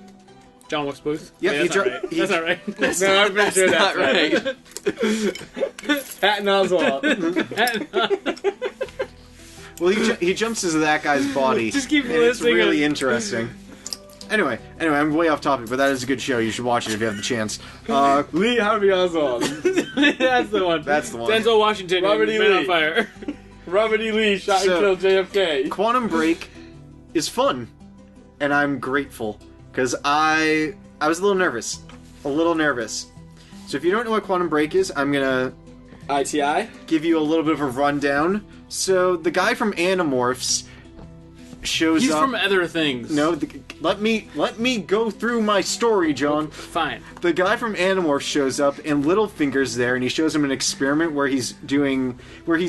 John Wilkes Booth. Yep, Yeah, he that's not right. That's no, I'm pretty That's sure not that's right. Patton Oswalt. not right. Well, he jumps into that guy's body. Just keep and it's listening. really interesting. Anyway, I'm way off topic, but that is a good show. You should watch it if you have the chance. Lee Harvey Oswald. That's the one. That's the one. Denzel Washington. Robert in E. Man Lee. on Fire. Robert E. Lee shot So- and killed JFK. Quantum Break is fun, and I'm grateful because I was a little nervous. So if you don't know what Quantum Break is, I'm gonna ITI. give you a little bit of a rundown. So the guy from Animorphs shows He's up. from other things. No, let me go through my story, John. Fine. The guy from Animorphs shows up, and Littlefinger's there, and he shows him an experiment where he's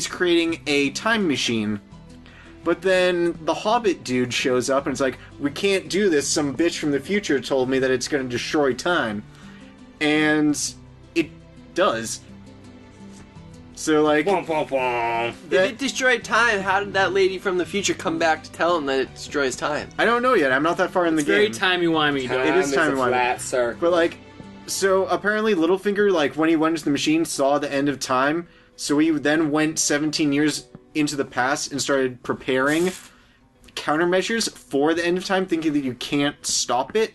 creating a time machine. But then the Hobbit dude shows up, and it's like, we can't do this. Some bitch from the future told me that it's going to destroy time, and it does. So like, Bum, bum, bum. If it destroyed time, how did that lady from the future come back to tell him that it destroys time? I don't know yet. I'm not that far in the It's very game. timey-wimey, dog. It is Time timey-wimey. a flat circle. But like, so apparently Littlefinger, like when he went into the machine, saw the end of time. So he then went 17 years into the past and started preparing countermeasures for the end of time, thinking that you can't stop it.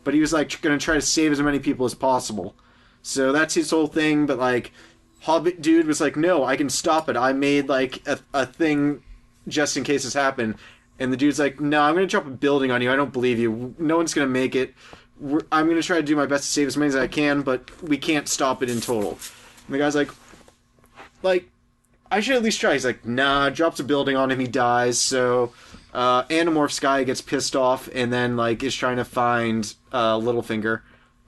But he was like going to try to save as many people as possible. So that's his whole thing. But like, Hobbit dude was like, no, I can stop it. I made like a thing just in case this happened. And the dude's like, no, I'm going to drop a building on you. I don't believe you. No one's going to make it. I'm going to try to do my best to save as many as I can, but we can't stop it in total. And the guy's like, I should at least try. He's like, nah, drops a building on him, he dies, so Animorphs guy gets pissed off and then like is trying to find Littlefinger.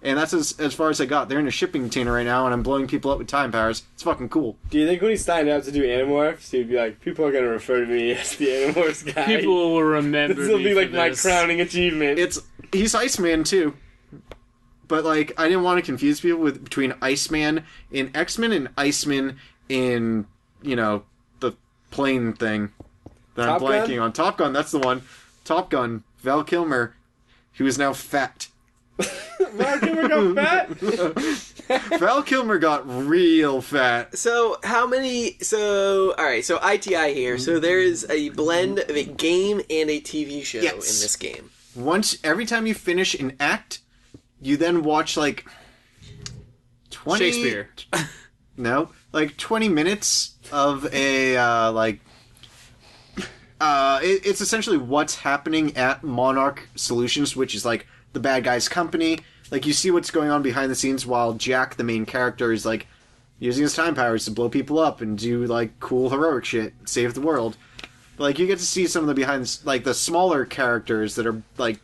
And that's as far as I got. They're in a shipping container right now, and I'm blowing people up with time powers. It's fucking cool. Do you think when he signed up to do Animorphs, he'd be like, people are going to refer to me as the Animorphs guy? People will remember This will be like my this. crowning achievement. He's Iceman too. But like I didn't want to confuse people between Iceman in X-Men and Iceman in, the plane thing that Top I'm blanking on. Top Gun, that's the one. Top Gun, Val Kilmer, who is now fat. Val Kilmer got fat? Val Kilmer got real fat. So alright, so ITI here. So there is a blend of a game and a TV show in this game. Every time you finish an act, you then watch like 20... Shakespeare. No, like 20 minutes of a it's essentially what's happening at Monarch Solutions, which is like the bad guy's company. Like you see what's going on behind the scenes while Jack, the main character, is like using his time powers to blow people up and do like cool heroic shit, save the world. But, like you get to see some of the like the smaller characters that are like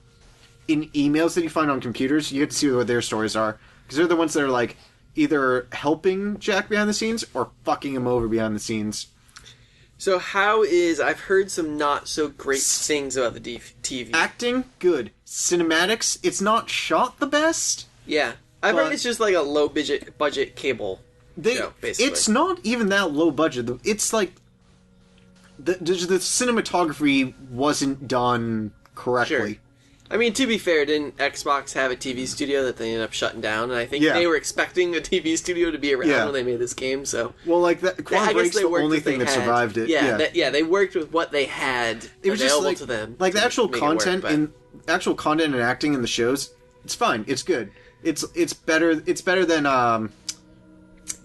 in emails that you find on computers. You get to see what their stories are, because they're the ones that are like either helping Jack behind the scenes or fucking him over behind the scenes. So I've heard some not so great things about the TV. Acting, good. Cinematics, it's not shot the best. Yeah. I've heard it's just like a low budget cable show, basically. It's not even that low budget. It's like the cinematography wasn't done correctly. Sure. I mean, to be fair, didn't Xbox have a TV studio that they ended up shutting down? And I think they were expecting a TV studio to be around when they made this game, so... Well, like, Quantum Break's the only thing that survived it. Yeah, they worked with what they had available to them. Like, the actual content and acting in the shows, it's fine. It's good. It's better than,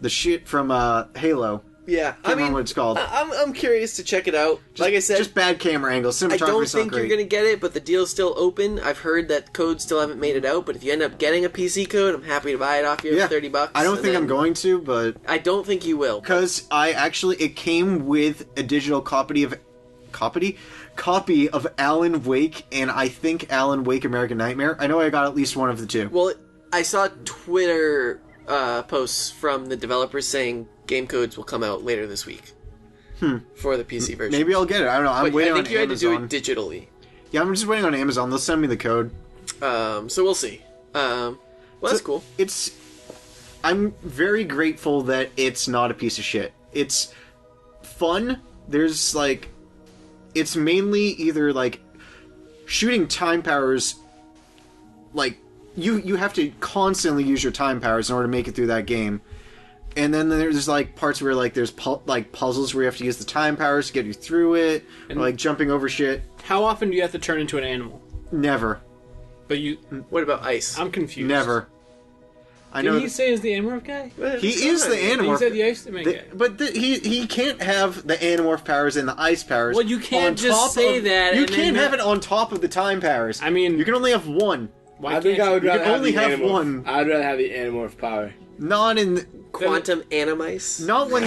the shit from, Halo. Yeah, I mean, what it's called. I'm curious to check it out. Like I said, just bad camera angles. I don't think you're gonna get it, but the deal's still open. I've heard that codes still haven't made it out, but if you end up getting a PC code, I'm happy to buy it off you for $30. I don't think I'm going to, but I don't think you will, because it came with a digital copy of Alan Wake, and I think Alan Wake American Nightmare. I know I got at least one of the two. Well, I saw Twitter posts from the developers saying game codes will come out later this week for the PC version. Maybe I'll get it. I don't know. I'm waiting on Amazon. I think you had to do it digitally. Yeah, I'm just waiting on Amazon. They'll send me the code. So we'll see. That's cool. I'm very grateful that it's not a piece of shit. It's fun. There's like, it's mainly either like shooting time powers. Like you have to constantly use your time powers in order to make it through that game. And then there's like parts where like there's puzzles where you have to use the time powers to get you through it, or, like jumping over shit. How often do you have to turn into an animal? Never. But you... What about ice? I'm confused. Never. Did he say is the Animorph guy? He is the Animorph. He said the Ice Man guy. But he can't have the Animorph powers and the ice powers. Well, you can't just say that. You can't have it on top of the time powers. I mean... You can only have one. I think I would rather only have one. I'd rather have the Animorph power. Not in... Quantum Animice? Not when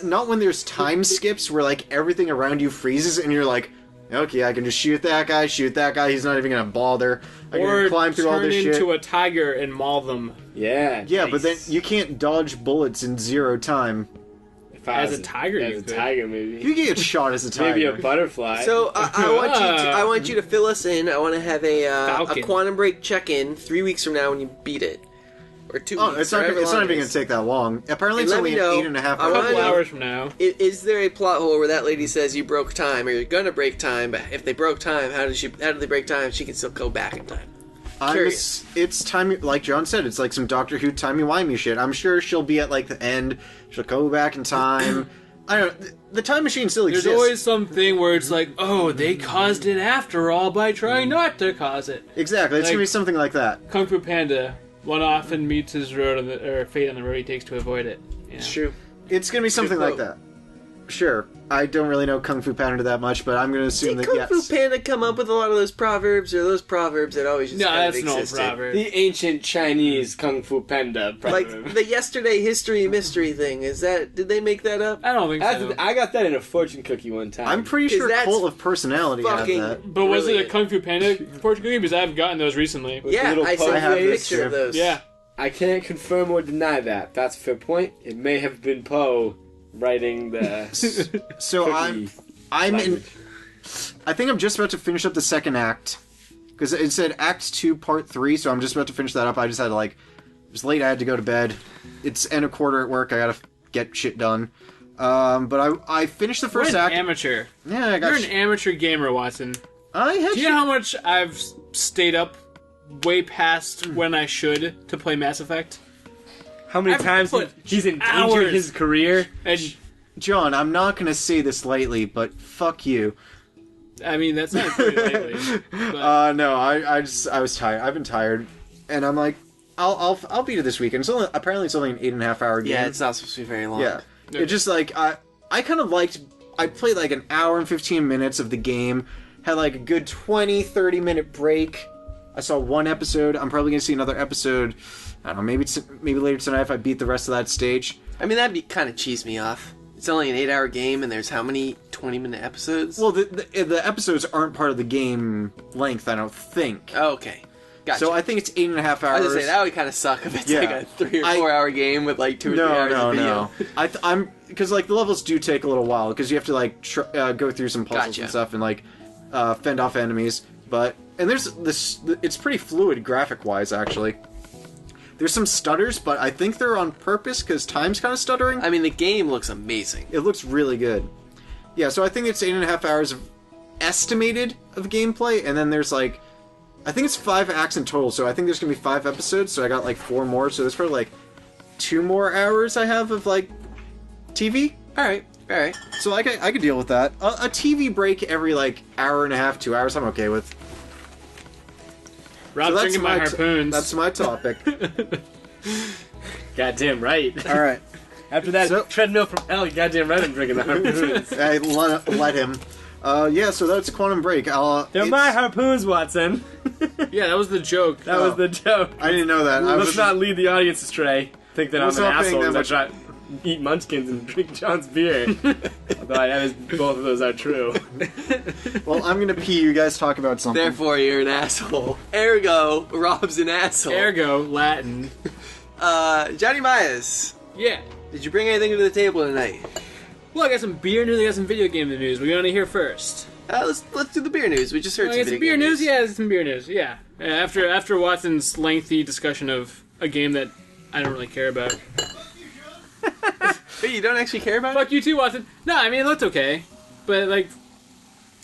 not when there's time skips where like everything around you freezes and you're like, okay, I can just shoot that guy. He's not even gonna bother. I can climb through all this shit. Or turn into a tiger and maul them. Yeah. Yeah, nice. But then you can't dodge bullets in 0 time. As a tiger, maybe. You get shot as a tiger. Maybe a butterfly. So I want you to fill us in. I want to have a Quantum Break check-in 3 weeks from now when you beat it. Or 2 weeks. It's not even going to take that long. Apparently, it's only an 8.5 hours. A couple hours from now. Is there a plot hole where that lady says you broke time, or you're going to break time? But if they broke time, how did they break time? She can still go back in time. Curious. It's time, like John said. It's like some Doctor Who timey-wimey shit. I'm sure she'll be at like the end. She'll go back in time. I don't know. The time machine still exists. There's always something where it's like, oh, they caused it after all by trying not to cause it. Exactly. It's going to be something like that. Kung Fu Panda. One often meets his road or fate on the road he takes to avoid it. Yeah. It's true. It's going to be something like that. Sure. I don't really know Kung Fu Panda that much, but I'm going to assume Did that Kung Fu Panda come up with a lot of those proverbs, or those proverbs that always just No, kind of that's no existed? proverb. The ancient Chinese Kung Fu Panda proverb. Like the yesterday history mystery thing. Did they make that up? I don't think so. I got that in a fortune cookie one time. I'm pretty sure that's Cult of Personality had fucking- that. But was it a Brilliant. Kung Fu Panda fortune cookie? Because I've gotten those recently. With the Yeah, little I Poe sent you have a this, picture of too. those. Yeah. I can't confirm or deny that. That's a fair point. It may have been Poe writing the So cookie. I'm in. I think I'm just about to finish up the second act because it said Act 2, Part 3. So I'm just about to finish that up. I just had to it was late. I had to go to bed. It's end of quarter at work. I gotta get shit done. But I finished the first What an act. amateur. Yeah, I got. You're an amateur gamer, Watson. I had. Do you know how much I've stayed up way past when I should to play Mass Effect? How many I've times put he's endangered hours. his career? And John, I'm not gonna say this lightly, but fuck you. I mean, that's not pretty lightly. But No, I was tired. I've been tired, and I'm like, I'll beat it this weekend. It's only apparently it's only an 8.5 hour game. Yeah, it's not supposed to be very long. Yeah. Yeah. It just I kind of liked. I played like an hour and 15 minutes of the game. Had like a good 20-30 minute break. I saw one episode. I'm probably gonna see another episode. I don't know. Maybe later tonight if I beat the rest of that stage. I mean, that'd be kind of cheese me off. It's only an 8-hour game, and there's how many 20-minute episodes? Well, the episodes aren't part of the game length. I don't think. Oh, okay. Gotcha. So I think it's 8.5 hours. I was gonna say, that would kind of suck if it's Yeah. like a 3 or I- 4 hour game with like 2 or 3 hours of video. No. I'm because like the levels do take a little while because you have to like go through some puzzles Gotcha. and stuff and like fend off enemies. And there's this. It's pretty fluid graphic wise actually. There's some stutters, but I think they're on purpose because time's kind of stuttering. I mean, the game looks amazing. It looks really good. Yeah, so I think it's 8.5 hours of estimated of gameplay, and then there's like, I think it's 5 acts in total. So I think there's gonna be 5 episodes. So I got like 4 more. So there's probably like 2 more hours I have of like TV. All right. So I could deal with that. A TV break every like hour and a half, 2 hours. I'm okay with. Rob's So drinking my harpoons. That's my topic. Goddamn right. All right. After that So- treadmill from hell, you goddamn right I'm drinking the harpoons. I let him. Yeah, so that's Quantum Break. They're my harpoons, Watson. Yeah, that was the joke. That was the joke. I didn't know that. Let's not lead the audience astray. Think that I'm Was an not paying asshole that because I try eat munchkins and drink John's beer. Although both of those are true. Well, I'm gonna pee. You guys talk about something. Therefore, you're an asshole. Ergo, Rob's an asshole. Ergo, Latin. Johnny Myers, Yeah. did you bring anything to the table tonight? Well, I got some beer news, I got some video game news. We want to hear first. Let's do the beer news. We just heard I some got some video beer game news? Yeah, some beer news, yeah. After Watson's lengthy discussion of a game that I don't really care about. Wait, you don't actually care about it? Fuck you too, Watson. No, I mean, it looked okay. But, like,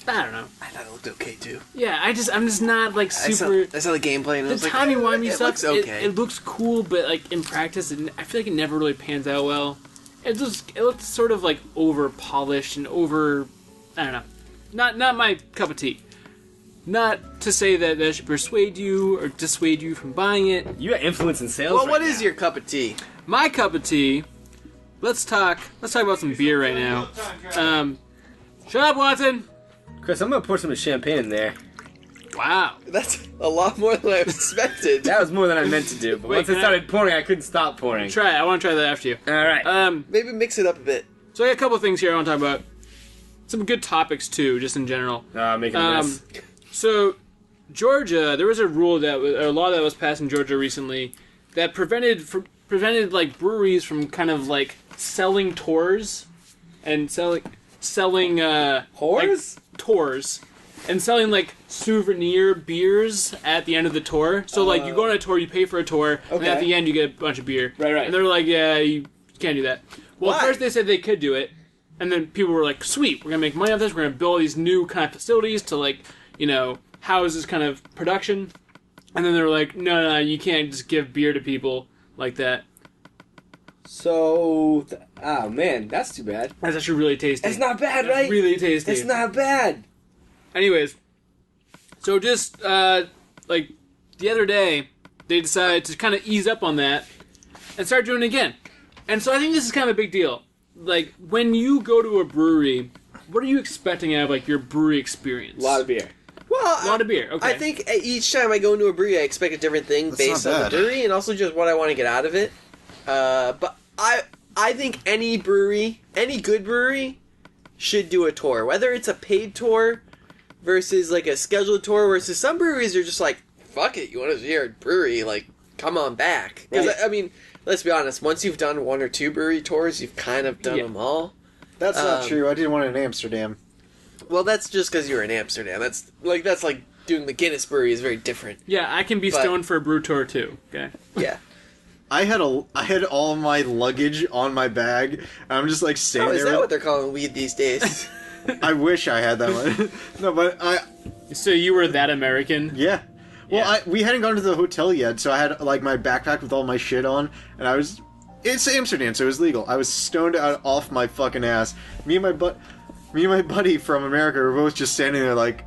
I don't know. I thought it looked okay too. Yeah, I'm just not, like, I saw super... the gameplay and I The was like, timey-wimey it stuff, looks okay. it looks cool, but, like, in practice, I feel like it never really pans out well. It looks sort of, like, over-polished and over... I don't know. Not my cup of tea. Not to say that should persuade you or dissuade you from buying it. You got influence in sales. Well, right what now. is your cup of tea? My cup of tea. Let's talk about some beer right now. Shut up, Watson. Chris, I'm gonna pour some champagne in there. Wow. That's a lot more than I expected. That was more than I meant to do, but Wait, once I can I- started pouring, I couldn't stop pouring. Try it. I want to try that after you. All right. Maybe mix it up a bit. So I got a couple things here I want to talk about. Some good topics too, just in general. Making a mess. So, Georgia, there was a law that was passed in Georgia recently that prevented like breweries from kind of like selling tours and selling Whores? like, tours and selling like souvenir beers at the end of the tour. So like you go on a tour, you pay for a tour, and Okay. at the end you get a bunch of beer. Right. And they're like, yeah, you can't do that. Well, Why? at first they said they could do it, and then people were like, sweet, we're gonna make money off this. We're gonna build these new kind of facilities to like, house this kind of production. And then they were like, no, you can't just give beer to people like that. So, oh man, that's too bad. That's actually really tasty. It's not bad, It's right? really tasty. It's not bad. Anyways, so just like the other day, they decided to kind of ease up on that and start doing it again. And so I think this is kind of a big deal. like when you go to a brewery, what are you expecting out of like your brewery experience? A lot of beer. Well, A lot of beer. Okay. I think each time I go into a brewery, I expect a different thing That's based not on the bad. brewery and also just what I want to get out of it. But I think any good brewery, should do a tour. Whether it's a paid tour versus like a scheduled tour, versus some breweries are just like, fuck it, you want to see our brewery, like, come on back. Because, Right. I mean, let's be honest, once you've done 1 or 2 brewery tours, you've kind of done them all. That's not true. I did one in Amsterdam. Well, that's just because you were in Amsterdam. That's like doing the Guinness brewery is very different. Yeah, I can be But- stoned for a brew tour too. Okay. Yeah. I had all my luggage on my bag. And I'm just like standing Oh, is there. that what they're calling weed these days? I wish I had that one. No, but So you were that American? yeah. Well, Yeah. we hadn't gone to the hotel yet, so I had like my backpack with all my shit on, and it's Amsterdam, so it was legal. I was stoned out off my fucking ass. Me and my buddy from America were both just standing there like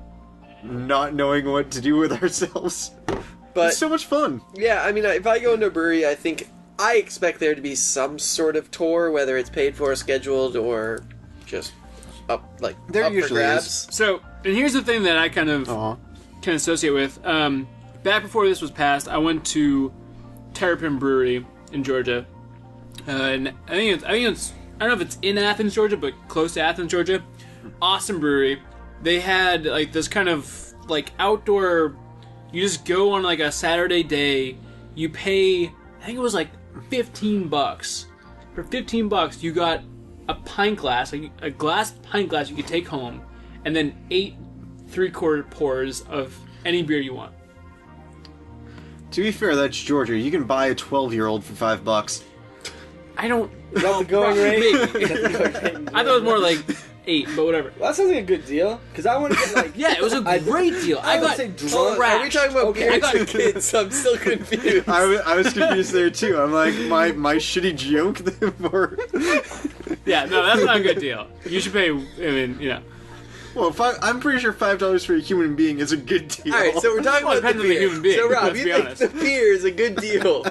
not knowing what to do with ourselves. But It's so much fun. yeah, I mean, if I go into a brewery, I expect there to be some sort of tour, whether it's paid for, scheduled, or just up There up for usually grabs. So, and here's the thing that I kind of Aw. can associate with. Back before this was passed, I went to Terrapin Brewery in Georgia, and I think it's I don't know if it's in Athens, Georgia, but close to Athens, Georgia. Awesome brewery. They had like this kind of like outdoor. You just go on like a Saturday day. You pay, I think it was like $15. For $15, you got a pint glass, like a glass pint glass you could take home, and then 8 3/4 pours of any beer you want. To be fair, that's Georgia. You can buy a 12-year-old for $5. I don't. Is that the going rate? Maybe. Is that the going rate? I thought it was more like 8, but whatever. Well, that sounds like a good deal. Because I want to get like... Yeah, it was a great deal. I I would got say Hold on, are we trashed. talking about Okay, beer I got- for kids? I'm still confused. I was confused there too. I'm like my shitty joke for. Yeah, no, that's not a good deal. You should pay. I mean, you know. Well, I'm pretty sure $5 for a human being is a good deal. All right, so we're talking Well, it about the depends on the beer. human being, So Rob, let's you be think honest. the beer is a good deal?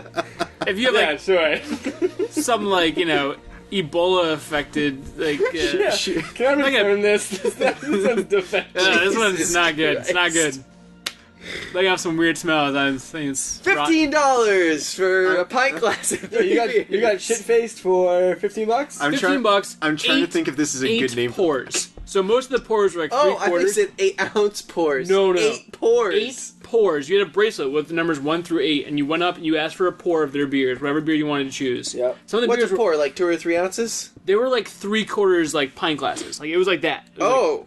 If you have Yeah, like sure. some like Ebola affected like. Yeah. Shit. Can I Like a- return this? This sounds defective. This one's Jesus not good. It's not Christ. good. They have some weird smells. I think it's rot- $15 for a pint glass of Yeah, you got beers. shit faced for $15. I'm trying. $15. I'm trying to eight- think if this is a 8 good name. pours. So most of the pours were like Oh, I think 3/4. it said 8-ounce pours. No, no. 8 pours. 8 pours. You had a bracelet with the numbers 1 through 8, and you went up and you asked for a pour of their beers, whatever beer you wanted to choose. Yep. Some of the What's beers a pour? Like 2 or 3 ounces? they were like 3/4 like pint glasses. Like it was like that. It was like- Oh,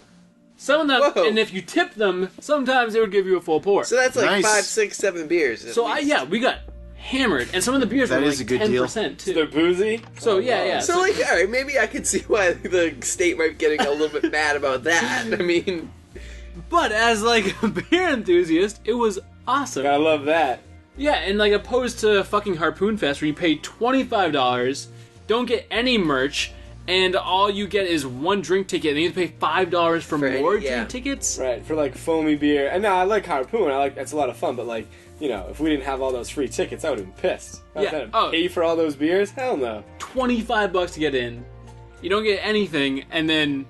some of them, Whoa. and if you tipped them, sometimes they would give you a full pour. so that's like Nice. 5, 6, 7 beers. at So least. we got hammered, and some of the beers That were is like a good deal. 10% too. They're boozy. So yeah. So like, all right, maybe I could see why the state might be getting a little bit mad about that. I mean, But as like a beer enthusiast, it was awesome. I love that. Yeah, and like opposed to fucking Harpoon Fest where you pay $25, don't get any merch, and all you get is one drink ticket, and you have to pay $5 for For any- more yeah. drink tickets. Right, for like foamy beer. And now I like Harpoon. That's a lot of fun. But like, if we didn't have all those free tickets, I would have been pissed. I Yeah. would Oh. pay for all those beers? Hell no. $25 to get in. You don't get anything, and then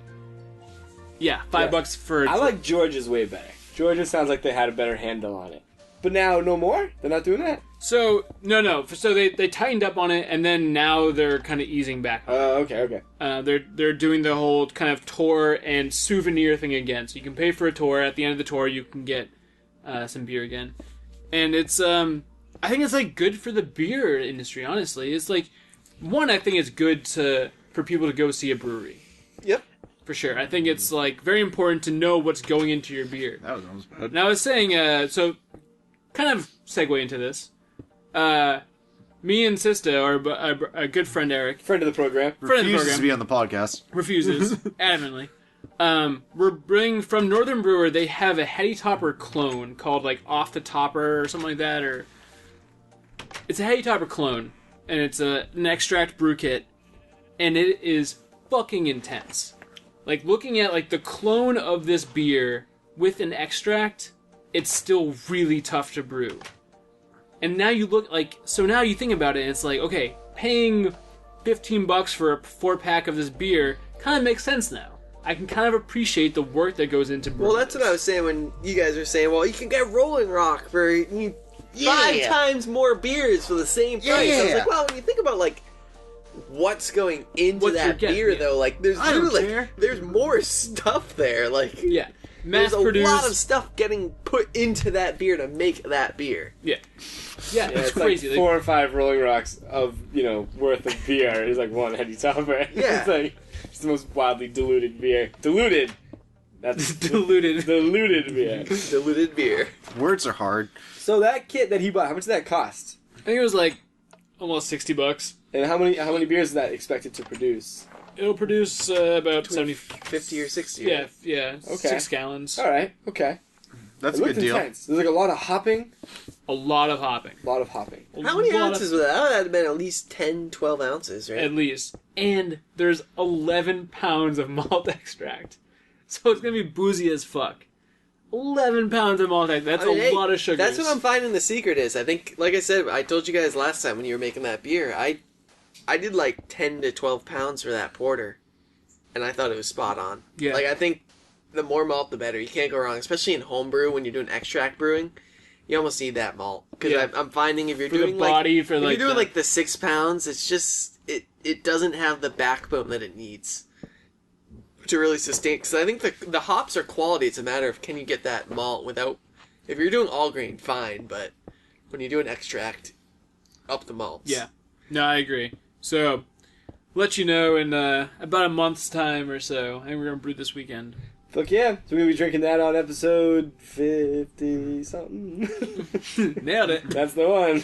$5 for. I like Georgia's way better. Georgia sounds like they had a better handle on it. But now, no more? They're not doing that? So no. So they tightened up on it, and then now they're kind of easing back. Oh, okay. They're doing the whole kind of tour and souvenir thing again. So you can pay for a tour. At the end of the tour, you can get some beer again, and it's I think it's like good for the beer industry. Honestly, it's like one. I think it's good for people to go see a brewery. yep. For sure, I think it's like very important to know what's going into your beer. That was almost bad. Now I was saying, so kind of segue into this. Me and Sista, or a good friend Eric, Friend of the program. friend of the Refuses program, to be on the podcast. refuses adamantly. We're bringing from Northern Brewer. They have a Heady Topper clone called like Off the Topper or something like that, or it's a Heady Topper clone, and it's an extract brew kit, and it is fucking intense. Like looking at like the clone of this beer with an extract, it's still really tough to brew. And now you look like, so now you think about it, and it's like, okay, paying $15 for a 4-pack of this beer kind of makes sense now. I can kind of appreciate the work that goes into brewing. Well, that's what I was saying when you guys were saying, well, you can get Rolling Rock for 5 times more beers for the same price. I was like, well, when you think about, like, what's going into What that you're getting, beer, yeah. though, like, there's I don't literally, care. there's more stuff there. Like, Yeah. there's a Mass-produced. lot of stuff getting put into that beer to make that beer. Yeah. Yeah, Yeah, it's crazy. Like 4 or 5 Rolling Rocks of, worth of beer is like one heady topper. Yeah. It's like, it's the most wildly diluted beer. Diluted! That's Diluted. diluted beer. Diluted beer. Words are hard. So that kit that he bought, how much did that cost? I think it was like almost $60. And how many beers is that expected to produce? It'll produce about 70... 50 or 60. Yeah, right? yeah. Okay. 6 gallons. Alright, okay. That's It a looked good deal. intense. There's like a lot of hopping. A lot of hopping. A lot of hopping. How many lot ounces was that? That would have been at least 10, 12 ounces, right? At least. And there's 11 pounds of malt extract. So it's going to be boozy as fuck. 11 pounds of malt extract. That's a lot of sugar. That's what I'm finding the secret is. I think, like I said, I told you guys last time when you were making that beer, I did like 10 to 12 pounds for that porter. And I thought it was spot on. Yeah. Like, I think the more malt, the better. You can't go wrong. Especially in homebrew, when you're doing extract brewing, you almost need that malt. Because Yeah. I'm finding if you're For doing the body, like, for if like you're doing the- like the 6 pounds, it's just, it doesn't have the backbone that it needs to really sustain. Because I think the hops are quality. It's a matter of can you get that malt without. If you're doing all grain, fine. But when you do an extract, up the malts. Yeah. No, I agree. So, let you know in about a month's time or so. I think we're going to brew this weekend. Fuck yeah. So we're going to be drinking that on episode 50-something. Nailed it. That's the one.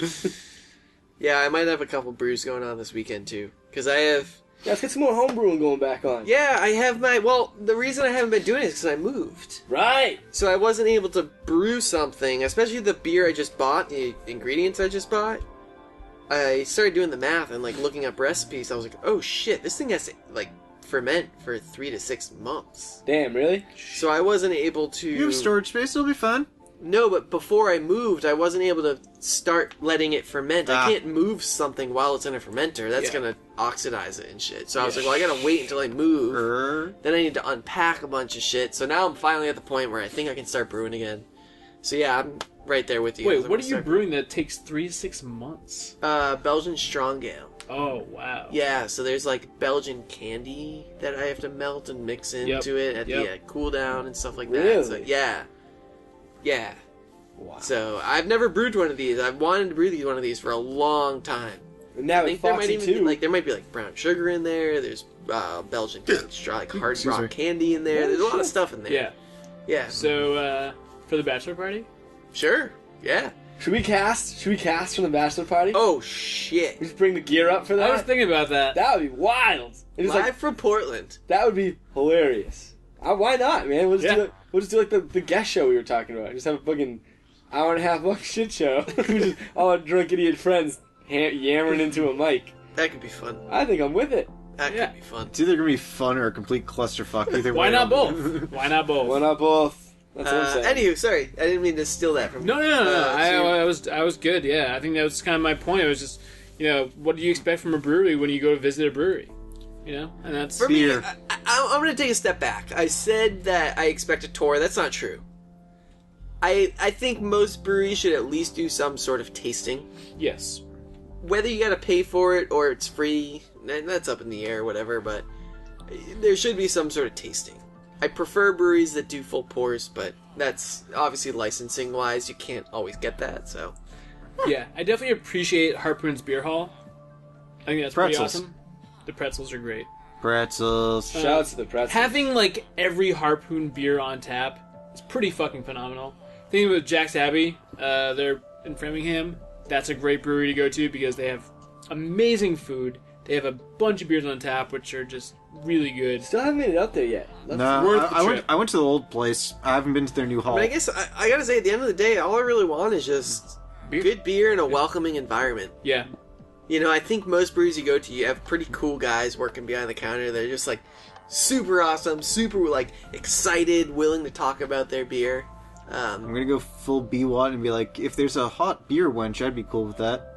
Yeah, I might have a couple brews going on this weekend too. Because I have. Yeah, let's get some more homebrewing going back on. Yeah, I have my. Well, the reason I haven't been doing it is because I moved. Right. So I wasn't able to brew something, especially the beer I just bought, the ingredients I just bought. I started doing the math and like looking up recipes. I was like, oh shit, this thing has to like ferment for 3 to 6 months. Damn, really? So I wasn't able to. You have storage space, it'll be fun. No, but before I moved, I wasn't able to start letting it ferment. I can't move something while it's in a fermenter. That's Yeah. gonna oxidize it and shit. So I was like, well, I gotta wait until I move. Then I need to unpack a bunch of shit. So now I'm finally at the point where I think I can start brewing again. So yeah, I'm right there with you. Wait, what are you brewing that takes 3 to 6 months? Belgian strong ale. Oh, wow. Yeah, so there's like Belgian candy that I have to melt and mix into it at the cool down and stuff like that. Really? So yeah. Yeah. Wow. So I've never brewed one of these. I've wanted to brew one of these for a long time. And now I with think there might Foxy even be, too. there might be like brown sugar in there. There's Belgian like hard Excuse me. rock candy in there. There's a lot of stuff in there. Yeah. Yeah. So, for the bachelor party? Sure. Yeah. Should we cast from the bachelor party? Oh shit. We just bring the gear up for that? I was thinking about that. That would be wild. It's Live like, from Portland. that would be hilarious. Why not, man? We'll just Yeah. do it. We'll just do like the guest show we were talking about. Just have a fucking hour and a half long shit show. Just all our drunk idiot friends yammering into a mic. That could be fun. I think I'm with it. That Yeah. could be fun. It's either gonna be fun or a complete clusterfuck. Either Why way. not both? Why not both? Why not both? That's what I'm saying. Anywho, sorry, I didn't mean to steal that from you. No. I was good. Yeah, I think that was kind of my point. It was just, what do you expect from a brewery when you go to visit a brewery? And that's For me, Beer. I'm going to take a step back. I said that I expect a tour. That's not true. I think most breweries should at least do some sort of tasting. yes. Whether you got to pay for it or it's free, that's up in the air, whatever. But there should be some sort of tasting. I prefer breweries that do full pours, but that's obviously licensing wise, you can't always get that. So Yeah, I definitely appreciate Harpoon's Beer Hall. I think that's pretty Pretzels. awesome. The pretzels are great. Pretzels. Shout out to the pretzels. Having like every Harpoon beer on tap is pretty fucking phenomenal. Thinking with Jack's Abbey, they're in Framingham. That's a great brewery to go to because they have amazing food. They have a bunch of beers on tap, which are just really good. Still haven't made it out there yet. No, worth the I trip. went to the old place. I haven't been to their new hall. But I guess I gotta say, at the end of the day, all I really want is just good beer and a welcoming environment. Yeah. I think most breweries you go to, you have pretty cool guys working behind the counter. They're just like super awesome, super like excited, willing to talk about their beer. I'm gonna go full Bwat and be like, if there's a hot beer wench, I'd be cool with that.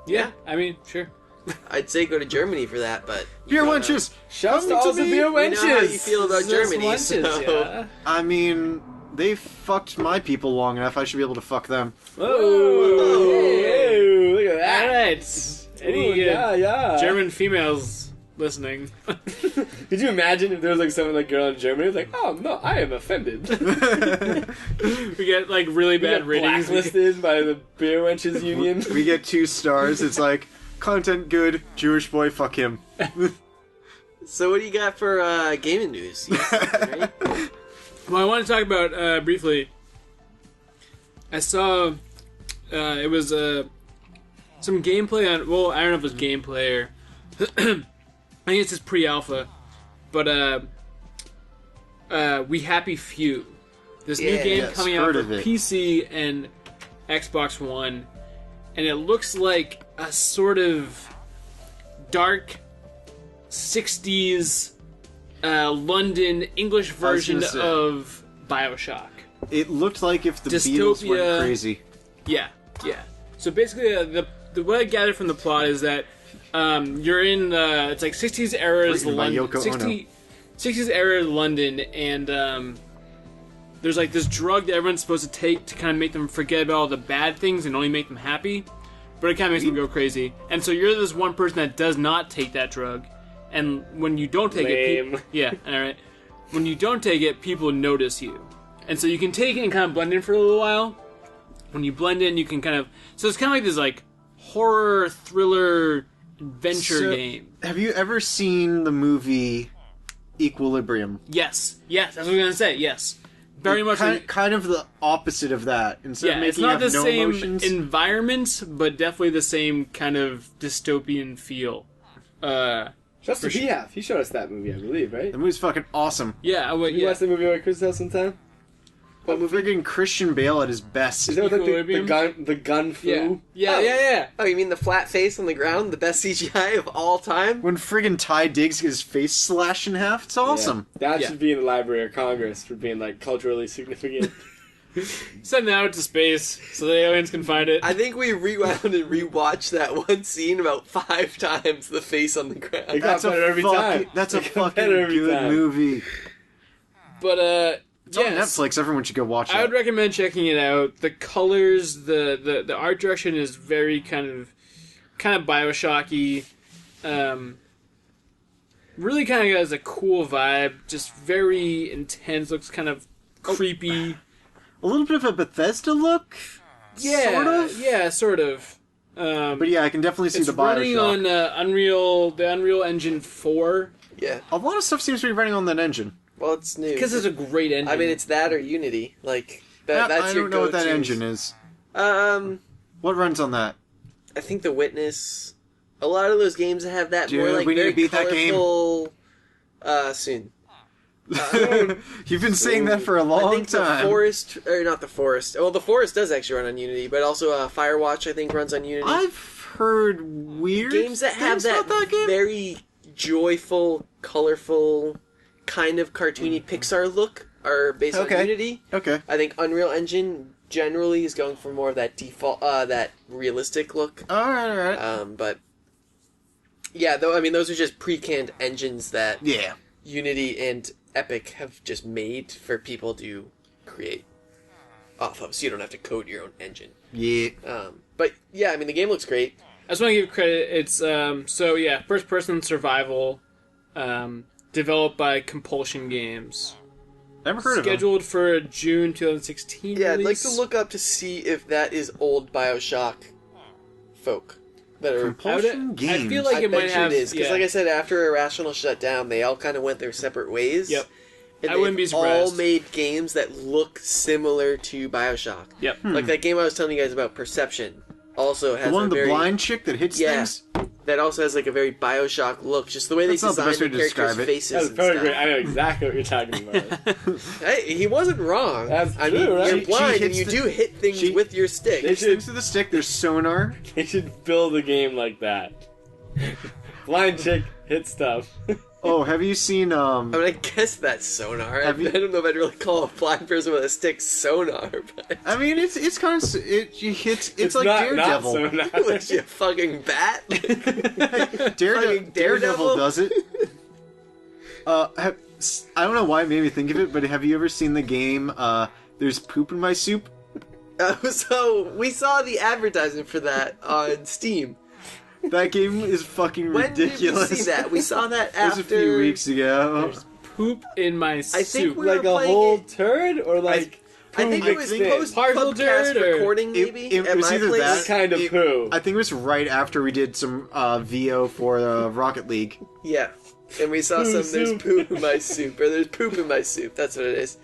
Yeah, I mean, sure. I'd say go to Germany for that, but Beer wenches! Shouts to Come all to the me. beer we know how you wenches. feel about Those Germany. lunches, So yeah. I mean, they fucked my people long enough. I should be able to fuck them. Whoa! Hey, look at that! Alright. Any Ooh, yeah. German females listening? Could you imagine if there was like some like girl in Germany who's like, oh no, I am offended. We get like really We bad get ratings. blacklisted by the Beer Wenches Union. We get 2 stars. It's like, content good, Jewish boy, fuck him. So what do you got for gaming news? Right? Well, I want to talk about briefly. I saw it was some gameplay on. Well, I don't know if it was gameplay or I think it's just pre-alpha, but We Happy Few. This new game Yes, coming out heard for of it. PC and Xbox One, and it looks like a sort of dark 60s London English version gonna say. of BioShock. It looked like if the Beatles Dystopia. went crazy. Yeah. So basically, the what I gathered from the plot is that you're in it's like 60s era's Written by London, Yoko Ono. 60s era London, and there's like this drug that everyone's supposed to take to kind of make them forget about all the bad things and only make them happy, but it kind of makes them go crazy. And so you're this one person that does not take that drug, and when you don't take Lame. it, all right, when you don't take it, people notice you, and so you can take it and kind of blend in for a little while. When you blend in, you can kind of so it's kind of like this like horror thriller adventure game. Have you ever seen the movie Equilibrium? Yes, that's what I was gonna say. Yes, very much. Kind of the opposite of that. Instead of Yeah, making it's not you the have no same emotions, environment, but definitely the same kind of dystopian feel. Shouts to For sure. Behalf. He showed us that movie, I believe, right? the movie's fucking awesome. Yeah, You watched the movie over Chris' house sometime? But friggin' Christian Bale at his best. Is that what like, Equilibrium? the gun flu? Yeah. Oh, you mean the flat face on the ground, the best CGI of all time? When friggin' Ty Diggs gets his face slashed in half, it's awesome. Yeah. That Yeah. should be in the Library of Congress for being like culturally significant. Send it out to space so the aliens can find it. I think we rewound and rewatched that one scene about 5 times, the face on the It ground. got better every time. That's a It got fucking better every good time. movie. But It's on yes. Netflix. Everyone should go watch I would that. recommend checking it out. The colors, the art direction is very kind of Bioshocky. Really kind of has a cool vibe. Just very intense. Looks kind of creepy. A little bit of a Bethesda look. Yeah, Sort of? Yeah, sort of. But yeah, I can definitely see It's the running Bioshock. on the Unreal Engine 4 Yeah. A lot of stuff seems to be running on that engine. Well, it's new. because it's a great engine. I mean, it's that or Unity. Like, that's I your don't know what that go-tos. engine is. I What runs on that? think The Witness. A lot of those games that have that Dude, more like we need to very beat that game. colorful. Soon. You've been saying that for a I long think time. the Forest, or not the Forest. Well, the Forest does actually run on Unity, but also Firewatch I think runs on Unity. I've heard weird Games that have things about that game. very joyful, colorful, kind of cartoony Pixar look are based Okay. on Unity. Okay. I think Unreal Engine generally is going for more of that default, that realistic look. All right. But yeah, though I mean those are just pre-canned engines that Yeah. Unity and Epic have just made for people to create off of, so you don't have to code your own engine. Yeah. But yeah, I mean the game looks great. I just want to give credit. It's first person survival, developed by Compulsion Games. Never heard of them. Scheduled for June 2016. Yeah, I'd like release. to look up to see if that is old BioShock folk that are. Compulsion Games. I feel like I it bet might you have. it is because, yeah. like I said, after Irrational shut down, they all kind of went their separate ways. Yep. And I wouldn't be they've all surprised. made games that look similar to BioShock. Yep. Like that game I was telling you guys about, Perception, also has the one a with the very blind chick that hits Yeah. things. that also has like a very BioShock look. Just the way That's they not the design best way the to describe characters' it. faces. That was and very stuff. great. I know exactly what you're talking about. Hey, he wasn't wrong. That's I mean, true, right? you're She blind and hits you the- do hit things she- with your stick. They Hits should- things to the stick. There's sonar. They should build a game like that. Blind chick hit stuff. Oh, have you seen I mean, I guess that's sonar. I Have you- don't know if I'd really call a blind person with a stick sonar, but I mean, it's kind of it's like not, Daredevil. Not so not. was she a fucking bat? Fucking Daredevil Daredevil? does it. I don't know why it made me think of it, but have you ever seen the game? There's poop in my soup. So we saw the advertisement for that on Steam. That game is fucking When ridiculous. did we see that? We saw that It was after a few weeks ago. There's poop in my soup. I think we Like were a playing whole it- turd, or like I think poo it was mixed in? post Partial Pubcast turd or- recording, maybe. It at was my either place. that kind of poo. I think it was right after we did some VO for Rocket League. Yeah, and we saw Poo some. There's soup. poop in my soup, or there's poop in my soup. That's what it is.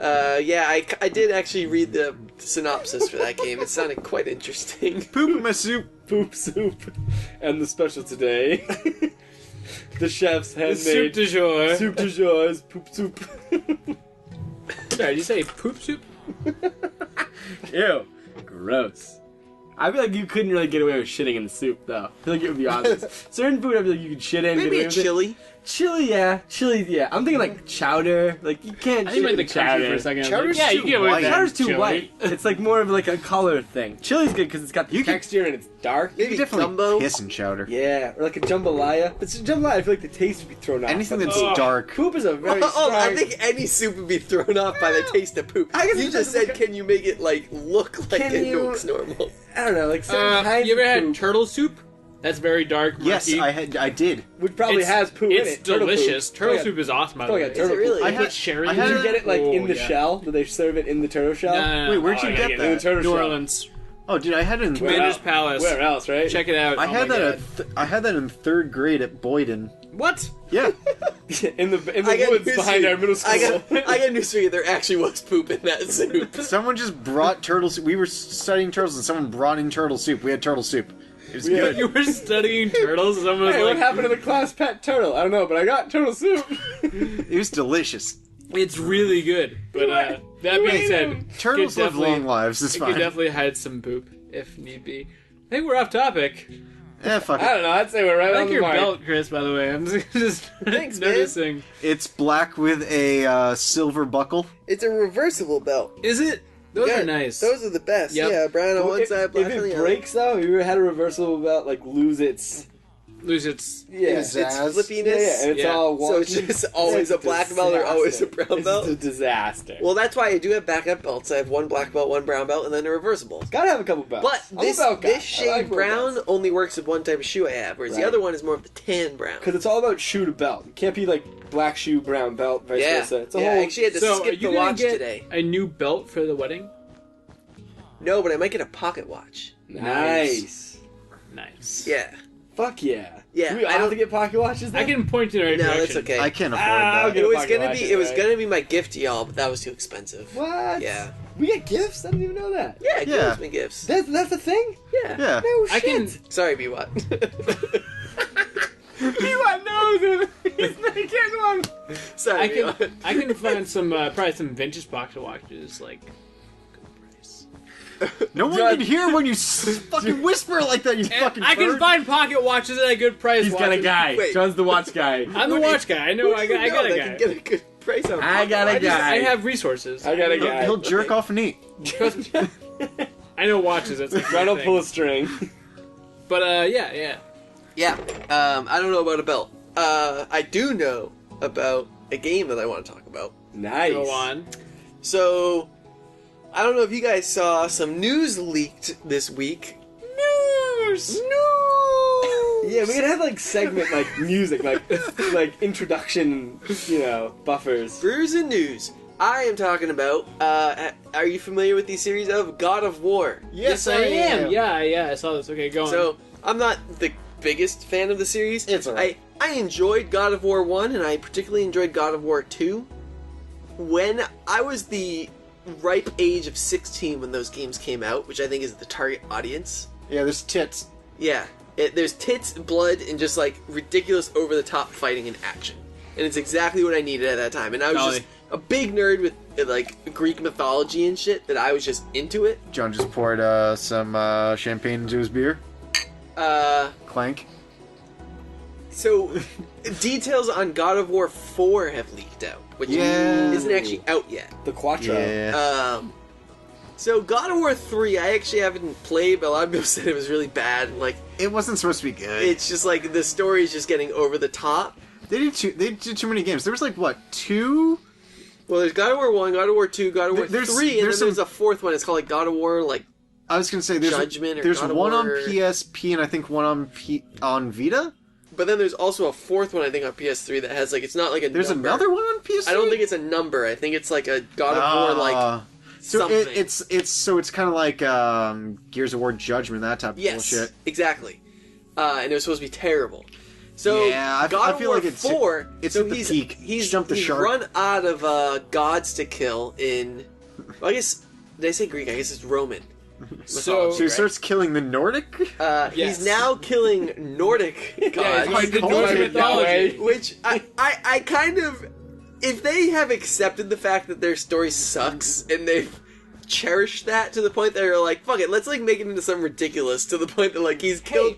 Yeah, I did actually read the synopsis for that game. It sounded quite interesting. Poop in my soup. Poop soup. And the special today, the chef's The soup handmade du jour. soup du jour is poop soup. Sorry, did you say poop soup? Ew, gross. I feel like you couldn't really get away with shitting in the soup, though. I feel like it would be obvious. Certain food, I feel like you could shit in. Maybe get away a with it. chili. Chili, yeah. Chili, yeah. I'm thinking like chowder. Like you can't. I think shit like the in country chowder for a second. Chowder's Yeah, you too get away with white. that. Chowder's too Chili. white. It's like more of like a color thing. Chili's good because it's got the You could- texture and it's dark. Maybe You definitely gumbo. piss in chowder. Yeah, or like a jambalaya. But jambalaya, I feel like the taste would be thrown off. Anything But that's Ugh. dark. poop is a very Oh, strong. I think any soup would be thrown off by the taste of poop. I guess You it just doesn't said, can you make it like look like Can it you- looks normal? I don't know, like certain kinds You ever of had poop, turtle soup? That's very dark. Yes, murky. I did. which probably It's- has poo in It's it. Turtle poop. delicious. Turtle Oh, yeah. soup is awesome. By the Oh, way. yeah, Is turtle it really? poop. I I had- put sherry. I in had Did it. you get it like in the Oh, yeah. shell? Do they serve it in the turtle shell? No. Wait, where'd you I get gotta In the that? turtle New shell. Orleans. Oh, dude, I had it in. Commander's Palace. Where else, right? Check it out. I Oh had my that. God. I had that in third grade at Boyden. What? Yeah. in the I got woods news behind for you. our middle school. I got news for you. There actually was poop in that soup. Someone just brought turtle soup. We were studying turtles, and someone brought in turtle soup. We had turtle soup. It was We had- good. You were studying turtles. Someone was Hey, what like, happened to the class pet turtle? I don't know, but I got turtle soup. It was delicious. it's really good. But that being said, Turtles could live definitely- long lives. It's it could fine. definitely hide some poop if need be. I think we're off topic. Fuck I it. don't know. I'd say we're right I on like the your mark. belt, Chris. By the way, I'm just Thanks, man. noticing. It's black with a silver buckle. It's a reversible belt. Is it? Those Yeah, are nice. Those are the best. Yep. Yeah, brown on one If, side, black if on the it other. breaks though, have you ever had a reversible belt like lose its Lose its. It's Pizzazz. flippiness. yeah, and it's Yeah. all So it's wonky. just always a black belt or always a disaster. brown belt? It's a disaster. Well, that's why I do have backup belts. I have one black belt, one brown belt, and then a reversible. Gotta have a couple belts. But I'm a belt guy. this I shade like wearing brown belts. only works with one type of shoe I have, whereas the Right. other one is more of the tan brown. Because it's all about shoe to belt. It can't be like black shoe, brown belt, vice Yeah, versa. It's a yeah. I whole. actually had to So, are skip you the gonna watch get today. a new belt for the wedding? No, but I might get a pocket watch. Nice. Nice. Yeah. Fuck yeah. Yeah, Do we I all have don't- to get pocket watches then? I can point you in the right No, direction. that's okay. I can't afford I'll that. get It a was pocket gonna watch, be. It was right? gonna be my gift to y'all, but that was too expensive. What? Yeah. We get gifts? I didn't even know that. Yeah, Yeah. gives me gifts. That's the thing? Yeah. Yeah. No I shit. can. Sorry, Bwat. Bwat knows it. He's not getting one. Sorry, I can. Bwat. I can find some probably some vintage pocket watches like good price. No one John- can hear when you fucking whisper like that, you fucking I can bird. find pocket watches at a good price. He's got a watches. guy. Wait. John's the watch guy. I'm the watch guy. I know. I got a that guy. can get a good price on. I got a pocket guy. I have resources. I got a He'll, guy. he'll jerk off and eat. Trust me. I know watches. That's a John will thing. pull a string. But yeah. Yeah. I don't know about a belt. I do know about a game that I want to talk about. Nice. Go on. So, I don't know if you guys saw some news leaked this week. News. Yeah, we could have like segment like music, like introduction, buffers. Brews and news. I am talking about. Are you familiar with the series of God of War? Yes, I am. Yeah. I saw this. Okay, go on. So I'm not the biggest fan of the series. It's alright. I enjoyed God of War 1 and I particularly enjoyed God of War 2. When I was the ripe age of 16 when those games came out, which I think is the target audience. Yeah, there's tits. Yeah. There's tits, blood, and just like ridiculous over the top fighting and action. And it's exactly what I needed at that time. And I was Golly. just a big nerd with like Greek mythology and shit that I was just into it. John just poured some champagne into his beer. Clank. So, details on God of War 4 have leaked out, which Yeah. isn't actually out yet. The Quattro. Yeah. So God of War 3, I actually haven't played, but a lot of people said it was really bad. Like, It wasn't supposed to be good. it's just like the story is just getting over the top. They did too many games. There was like what, 2? Well, there's God of War 1, God of War 2, God of War There's- 3, and there's then there's a fourth one. It's called like God of War, like, I was gonna say Judgment or there's God of one on War. PSP and I think one on Vita. but then there's also a fourth one, I think, on PS3 that has like, it's not like a There's number. another one on PS3. I don't think it's a number. I think it's like a God of War, like, so something. it's kind of like Gears of War Judgment, that type of yes, bullshit. exactly. And it was supposed to be terrible. So Yeah, God I of feel War like it's 4, it's so at the he's, peak. He's Jumped the he's shark. run out of gods to kill in. Well, I guess did I say Greek? I guess it's Roman. So mythology, So he right? starts killing the Nordic. Yes. He's now killing Nordic Yeah, gods, it's like the Nordic Nordic mythology. which I kind of, if they have accepted the fact that their story sucks and they've cherished that to the point that they're like, fuck it, let's like make it into something ridiculous to the point that like he's killed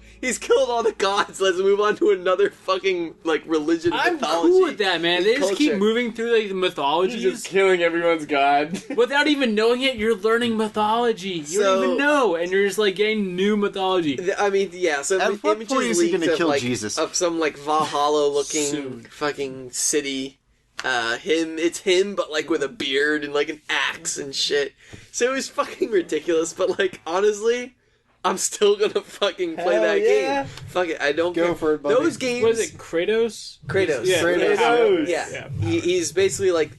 all the gods. Let's move on to another fucking like religion. I'm mythology, cool with that, man. They just keep culture. moving through like the He's mythologies just killing everyone's god. without even knowing it. You're learning mythology. You So- don't even know, and you're just like getting new mythology. I mean, yeah. So At what images point is he leaked gonna of, kill like, Jesus? of some like Valhalla-looking Soon. fucking city. It's him, but like with a beard and like an axe and shit. So it was fucking ridiculous. But like honestly, I'm still gonna fucking play Hell that yeah. game. Fuck it, I don't Go care. for it, buddy. Those games. What is it, Kratos? Kratos. Yeah, Kratos. Yeah. Yeah. He's basically like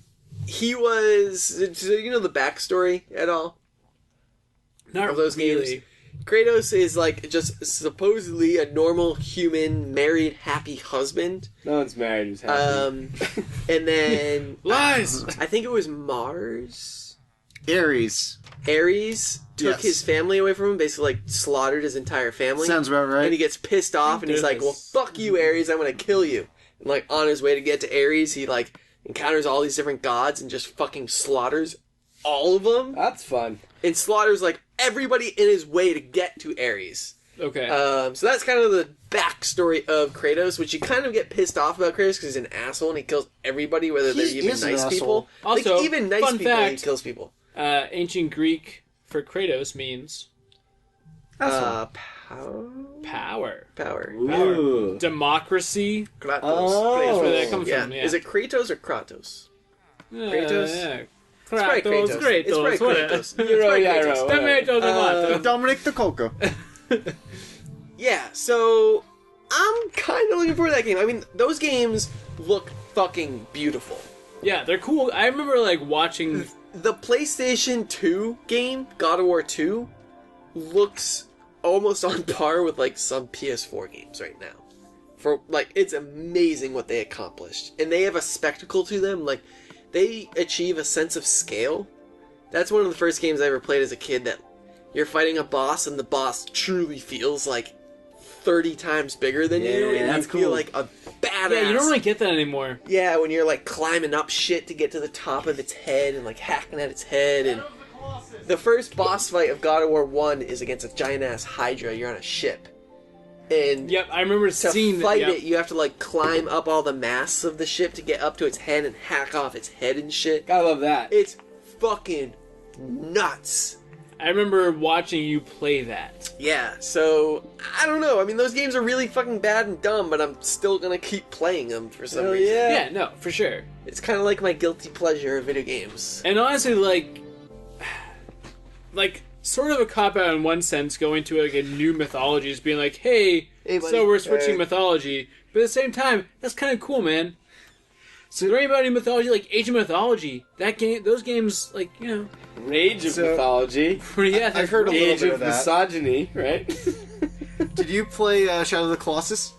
he was. So you know the backstory at all? Not Of those really. games. Kratos is like just supposedly a normal human, married, happy husband. No one's married who's happy. And then Lies. I think it was Mars. Ares. Ares took Yes. his family away from him, basically like slaughtered his entire family. Sounds about right. And he gets pissed off and he's like, well, Goodness. fuck you, Ares, I'm gonna kill you. And like on his way to get to Ares, he like encounters all these different gods and just fucking slaughters all of them. That's fun. And slaughters like everybody in his way to get to Ares. Okay. So that's kind of the backstory of Kratos, which you kind of get pissed off about Kratos because he's an asshole and he kills everybody, whether they're He even is an nice asshole. people. Also, like, even nice fun people, he fact- kills people. Ancient Greek for Kratos means Power. power. Power. Ooh. Democracy. Kratos. Oh. Kratos. That's where that comes yeah. from, yeah. Is it Kratos or Kratos? Kratos. Yeah. Kratos. probably Kratos. Kratos. It's probably whatever. Kratos. Euro, probably gyro, Kratos. whatever. Tomato, tomato. Dominic the Coco. Yeah, so I'm kind of looking forward to that game. I mean, those games look fucking beautiful. Yeah, they're cool. I remember like watching. The PlayStation 2 game, God of War 2, looks almost on par with like some PS4 games right now. For like, it's amazing what they accomplished, and they have a spectacle to them. Like, they achieve a sense of scale. That's one of the first games I ever played as a kid that you're fighting a boss, and the boss truly feels like 30 times bigger than you, Yeah, and that's you feel cool. like a badass. Yeah, you don't really get that anymore. Yeah, when you're like climbing up shit to get to the top of its head and like hacking at its head. And the first boss fight of God of War 1 is against a giant ass Hydra. You're on a ship. And Yep, I remember to seeing fight that. Yep. it, you have to like climb up all the masts of the ship to get up to its head and hack off its head and shit. Gotta love that. It's fucking nuts. I remember watching you play that. Yeah, so I don't know. I mean, those games are really fucking bad and dumb, but I'm still gonna keep playing them for some Hell reason. yeah. Yeah, no, for sure. It's kind of like my guilty pleasure of video games. And honestly, like sort of a cop out in one sense, going to like a new mythology is being like, hey, Hey, buddy. so we're switching Hey. mythology, but at the same time, that's kind of cool, man. So there ain't about any mythology like Age of Mythology. That game, those games, like Rage of So- mythology. yeah, I've heard a little Age bit of of that. misogyny, right? Did you play Shadow of the Colossus?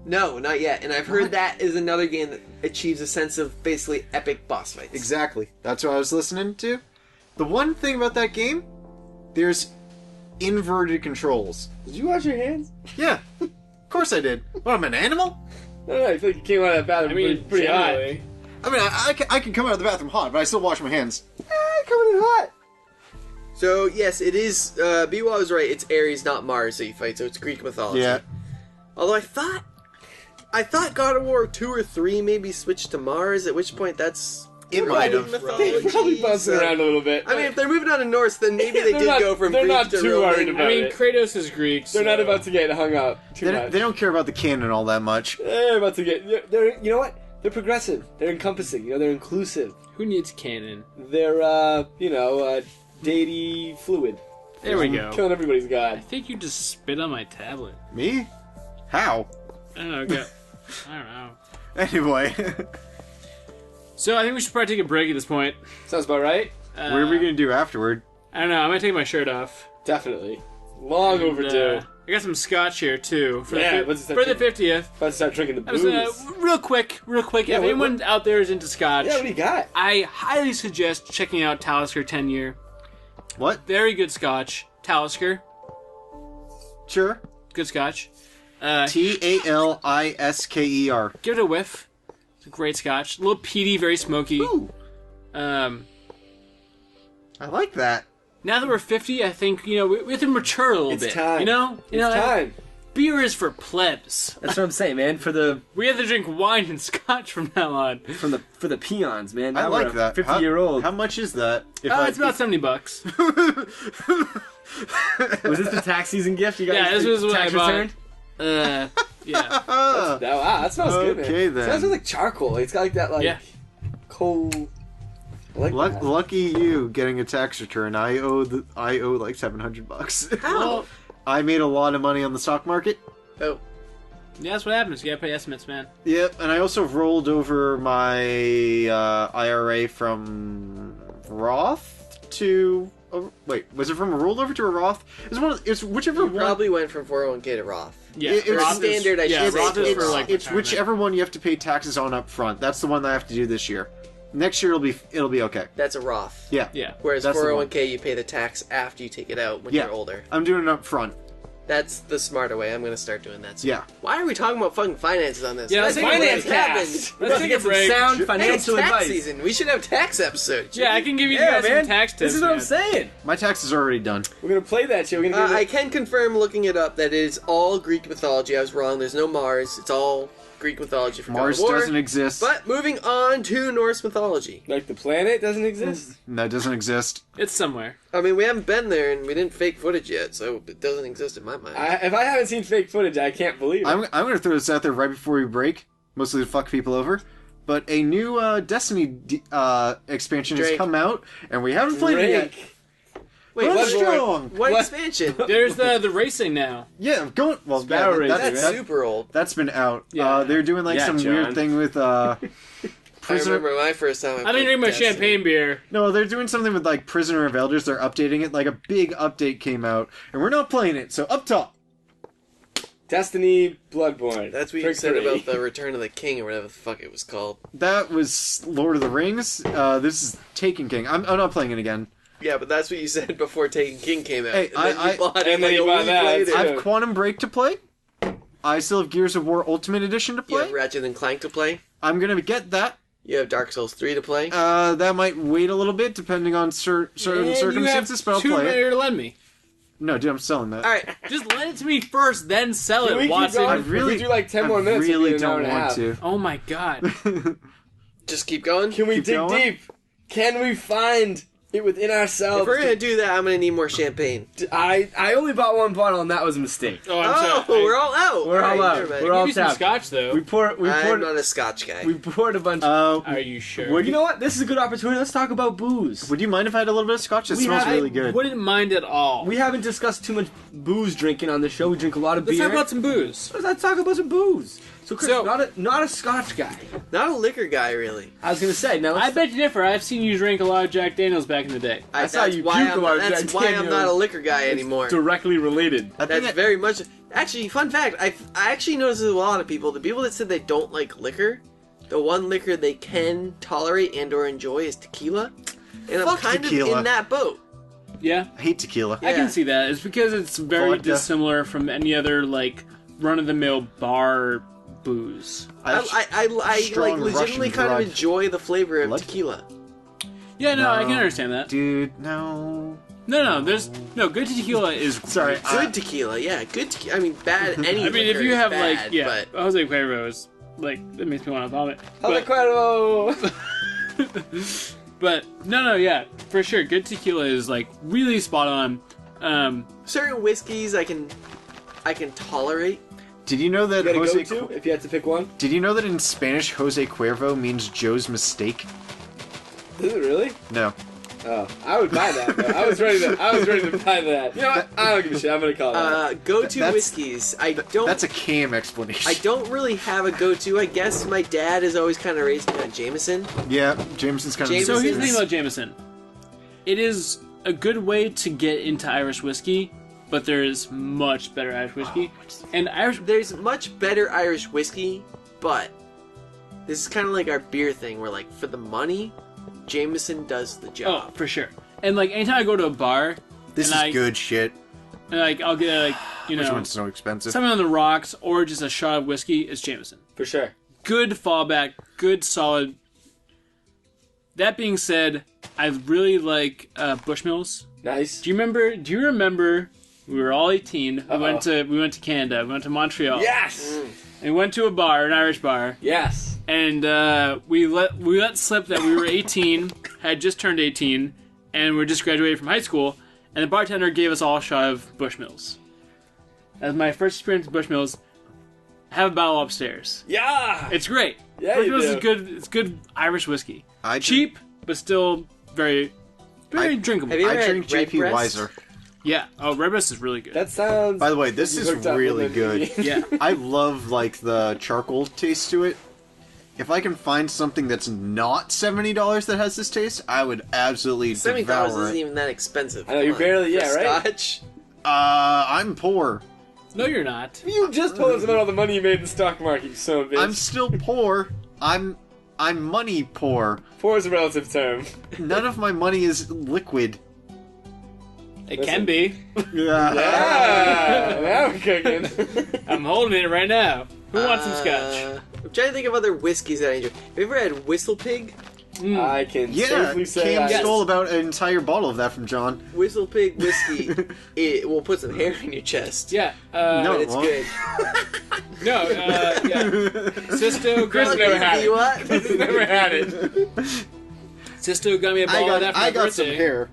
No, not yet. And I've heard that is another game that achieves a sense of basically epic boss fights. Exactly. That's what I was listening to. The one thing about that game, there's inverted controls. Did you wash your hands? Yeah, of course I did. What, I'm an animal? I don't know, I feel like you came out of that bathroom I mean, pretty hot. generally. I mean, I can come out of the bathroom hot, but I still wash my hands. Coming in hot. So, yes, it is. Bwat was right. It's Ares, not Mars that you fight, so it's Greek mythology. Yeah. Although I thought God of War 2 or 3 maybe switched to Mars, at which point that's... It might have. They probably bouncing around a little bit. I mean, if they're moving on to Norse, then maybe they did go from they're Greek not to too worried Roman. about I mean, it. Kratos is Greek. They're not about to get hung up too much. They don't care about the canon all that much. They're about to get. They're you know what? They're progressive. They're encompassing. You know, they're inclusive. Who needs canon? They're deity fluid. There we go. Killing everybody's I god. think you just spit on my tablet. Me? How? I don't know. I don't know. Anyway, So I think we should probably take a break at this point. Sounds about right. what are we gonna do afterward? I don't know. I'm gonna take my shirt off. Definitely. Long overdue. I got some scotch here too for Yeah, the what's this for the that 50th. About to start drinking the I was, booze. real quick. Yeah, if what- anyone out there is into scotch, Yeah, what do you got? I highly suggest checking out Talisker 10 Year. What? Very good scotch. Talisker, Sure. good scotch. Talisker. Give it a whiff. It's a great scotch. A little peaty, very smoky. Ooh, Um, I like that. now that we're 50, I think we have to mature a little It's bit. time. You know, It's time. Beer is for plebs. That's what I'm saying, man. We have to drink wine and scotch from now on. For the peons, man. I Now like we're that. 50-year-old. How much is that? If It's about $70. Was this the tax season gift? You guys? Yeah, this was what tax I bought. return? Yeah. Wow, that smells good, man. Okay, then. It smells like charcoal. It's got like that Yeah. cold. I like that. Lucky you getting a tax return. I owe like $700. How? I made a lot of money on the stock market. Oh, Yeah, that's what happens. You gotta pay estimates, man. Yep, and I also rolled over my IRA from Roth to. Wait, was it from a rollover to a Roth? It's whichever you one. probably went from 401k to Roth. Yeah, It's Roth is- standard, I yeah, should say, Roth is to for Roth. like It's retirement. whichever one you have to pay taxes on up front. That's the one that I have to do this year. Next year it'll be okay. That's a Roth. Yeah. Yeah. Whereas That's the 401k, you pay the tax after you take it out when Yeah. you're older. I'm doing it up front. That's the smarter way. I'm going to start doing that soon. Yeah. Why are we talking about fucking finances on this? Yeah, That's let's take a finance break. happened. We're Let's about to take get a some break. sound Hey, financial it's tax advice. season. We should have tax episode. Yeah, I can give you Yeah, guys man. some tax tips. This is what man. I'm saying. My tax is already done. We're gonna play that shit. We're gonna do I can confirm, looking it up, that it is all Greek mythology. I was wrong. There's no Mars. It's all Greek mythology for Mars God of War. doesn't exist. But moving on to Norse mythology. like the planet doesn't exist. That doesn't exist. It's somewhere. I mean, we haven't been there and we didn't fake footage yet, so it doesn't exist in my mind. If I haven't seen fake footage, I can't believe it. I'm going to throw this out there right before we break, mostly to fuck people over. But a new Destiny expansion has Drake. come out, and we haven't played it yet. Drake. Wait, But what, strong. what What? expansion? There's the racing now. Yeah, going. Well, Sparrow yeah, Racing, That's man. super old. that's been out. Yeah. They're doing like Yeah, some John. weird thing with I prisoner. remember my first time. I didn't drink my Destiny. champagne beer. No, they're doing something with like Prisoner of Elders. They're updating it. Like a big update came out, and we're not playing it. So up top. Destiny Bloodborne. That's what you Trick said 3. about the Return of the King or whatever the fuck it was called. That was Lord of the Rings. This is Taken King. I'm not playing it again. Yeah, but that's what you said before Taken King came out. Hey, and then I- you bought and it then like you a bought week that. later. I I have Quantum Break to play. I still have Gears of War Ultimate Edition to You play. have Ratchet and Clank to play. I'm gonna get that. You have Dark Souls 3 to play. That might wait a little bit depending on certain And circumstances, but you I'll have two play it. better to lend me. No, dude, I'm selling that. All right, Just lend it to me first, then sell Can we it, keep Watson. going? I really- If we do like 10 more I minutes. really it'll be an hour don't and a want half. to. Oh my god. just keep going. Can we Keep dig going? deep? Can we find it within ourselves? If we're gonna do that, I'm gonna need more champagne. I only bought one bottle and that was a mistake. Oh, I'm Oh, sorry. we're all out. We're all right, out. never mind. We're all Give me some tapped. scotch though. We poured I'm not a Scotch guy. we poured a bunch. Are you sure? Well, you know what? This is a good opportunity. Let's talk about booze. Would you mind if I had a little bit of scotch? It We smells have- really good. Wouldn't mind at all. We haven't discussed too much booze drinking on the show. We drink a lot of Let's beer. talk about some booze. Let's talk about some booze. So, Chris, So- not a Scotch guy. Not a liquor guy, really. I was gonna say. Now, I let's bet you differ. I've seen you drink a lot of Jack Daniels back in the day. I saw that's you why puke I'm, a lot of That's Jack why I'm Daniels. not a liquor guy anymore. directly related. I think That's very much. Actually, fun fact. I actually noticed with a lot of people. The people that said they don't like liquor, the one liquor they can tolerate and/or enjoy is tequila, and I'm Fuck kind tequila. of in that boat. Yeah, I hate tequila. I Yeah. can see that. It's because it's very Vodka. dissimilar from any other like run-of-the-mill bar booze. I strong like legitimately Russian kind of drug. enjoy the flavor of Blood? tequila. Yeah, no, I can No. understand that. Dude, no. No, there's no good tequila is Sorry, Good tequila, yeah. Good tequila. I mean, bad any I mean, if liquor you is have bad, like, yeah, but Jose Cuervo is like that makes me want to vomit. Hola, But, Cuervo! but no, yeah, for sure. Good tequila is like really spot on. certain whiskeys I can tolerate. Did you know that You gotta Jose? go to if you had to pick one. Did you know that in Spanish, Jose Cuervo means Joe's mistake? Is it really? No. Oh, I would buy that. Though. I was ready to buy that. You know what? I don't give a shit. I'm gonna call that. Go-to That's- whiskeys. I don't. That's a Cam explanation. I don't really have a go-to. I guess my dad has always kind of raised me on Jameson. Yeah, Jameson's kind Jameson- of. So here's the thing about Jameson. It is a good way to get into Irish whiskey, but there is much better Irish whiskey. And Irish, There's much better Irish whiskey, but this is kind of like our beer thing, where like for the money, Jameson does the oh, job. for sure. And like anytime I go to a bar, This and is I- good shit. and like I'll get like Which one's so expensive? something on the rocks or just a shot of whiskey, it's Jameson. For sure. Good fallback, good solid. That being said, I really like Bushmills. Nice. Do you remember? We were all 18. We went to Canada. We went to Montreal. Yes. And we went to a bar, an Irish bar, Yes. and we let slip that we were 18, had just turned 18, and we just graduated from high school. And the bartender gave us all a shot of Bushmills. That was my first experience with Bushmills. Have a bottle upstairs. Yeah. It's great. Yeah, you Bushmills is do. good. It's good Irish whiskey. I drink- Cheap, but still very drinkable. Have you ever I had drink JP Redbreast? Weiser. Yeah. Oh, Redbreast is really good. That sounds. By the way, this you is hooked up really with good. it. yeah. I love like the charcoal taste to it. If I can find something that's not $70 that has this taste, I would absolutely $70 devour isn't it. even that expensive. I know, you Come on, barely- for yeah, right? Scotch. I'm poor. No, you're not. You just told us about all the money you made in the stock market, you son of a bitch. I'm still poor. I'm money poor. Poor is a relative term. None of my money is liquid. It Listen. can be. Ah, now we're cooking. I'm holding it right now. Who wants some scotch? I'm trying to think of other whiskeys that I enjoy. Have you ever had Whistle Pig? I can Yeah, safely say Cam I stole about an entire bottle of that from John. Whistle Pig whiskey. It will put some hair in your chest. Yeah. No. But it's Well. good. Yeah. Sisto Chris got me, never had it. Bwat? Never had it. Sisto got me a ball of that for my I got birthday. some hair.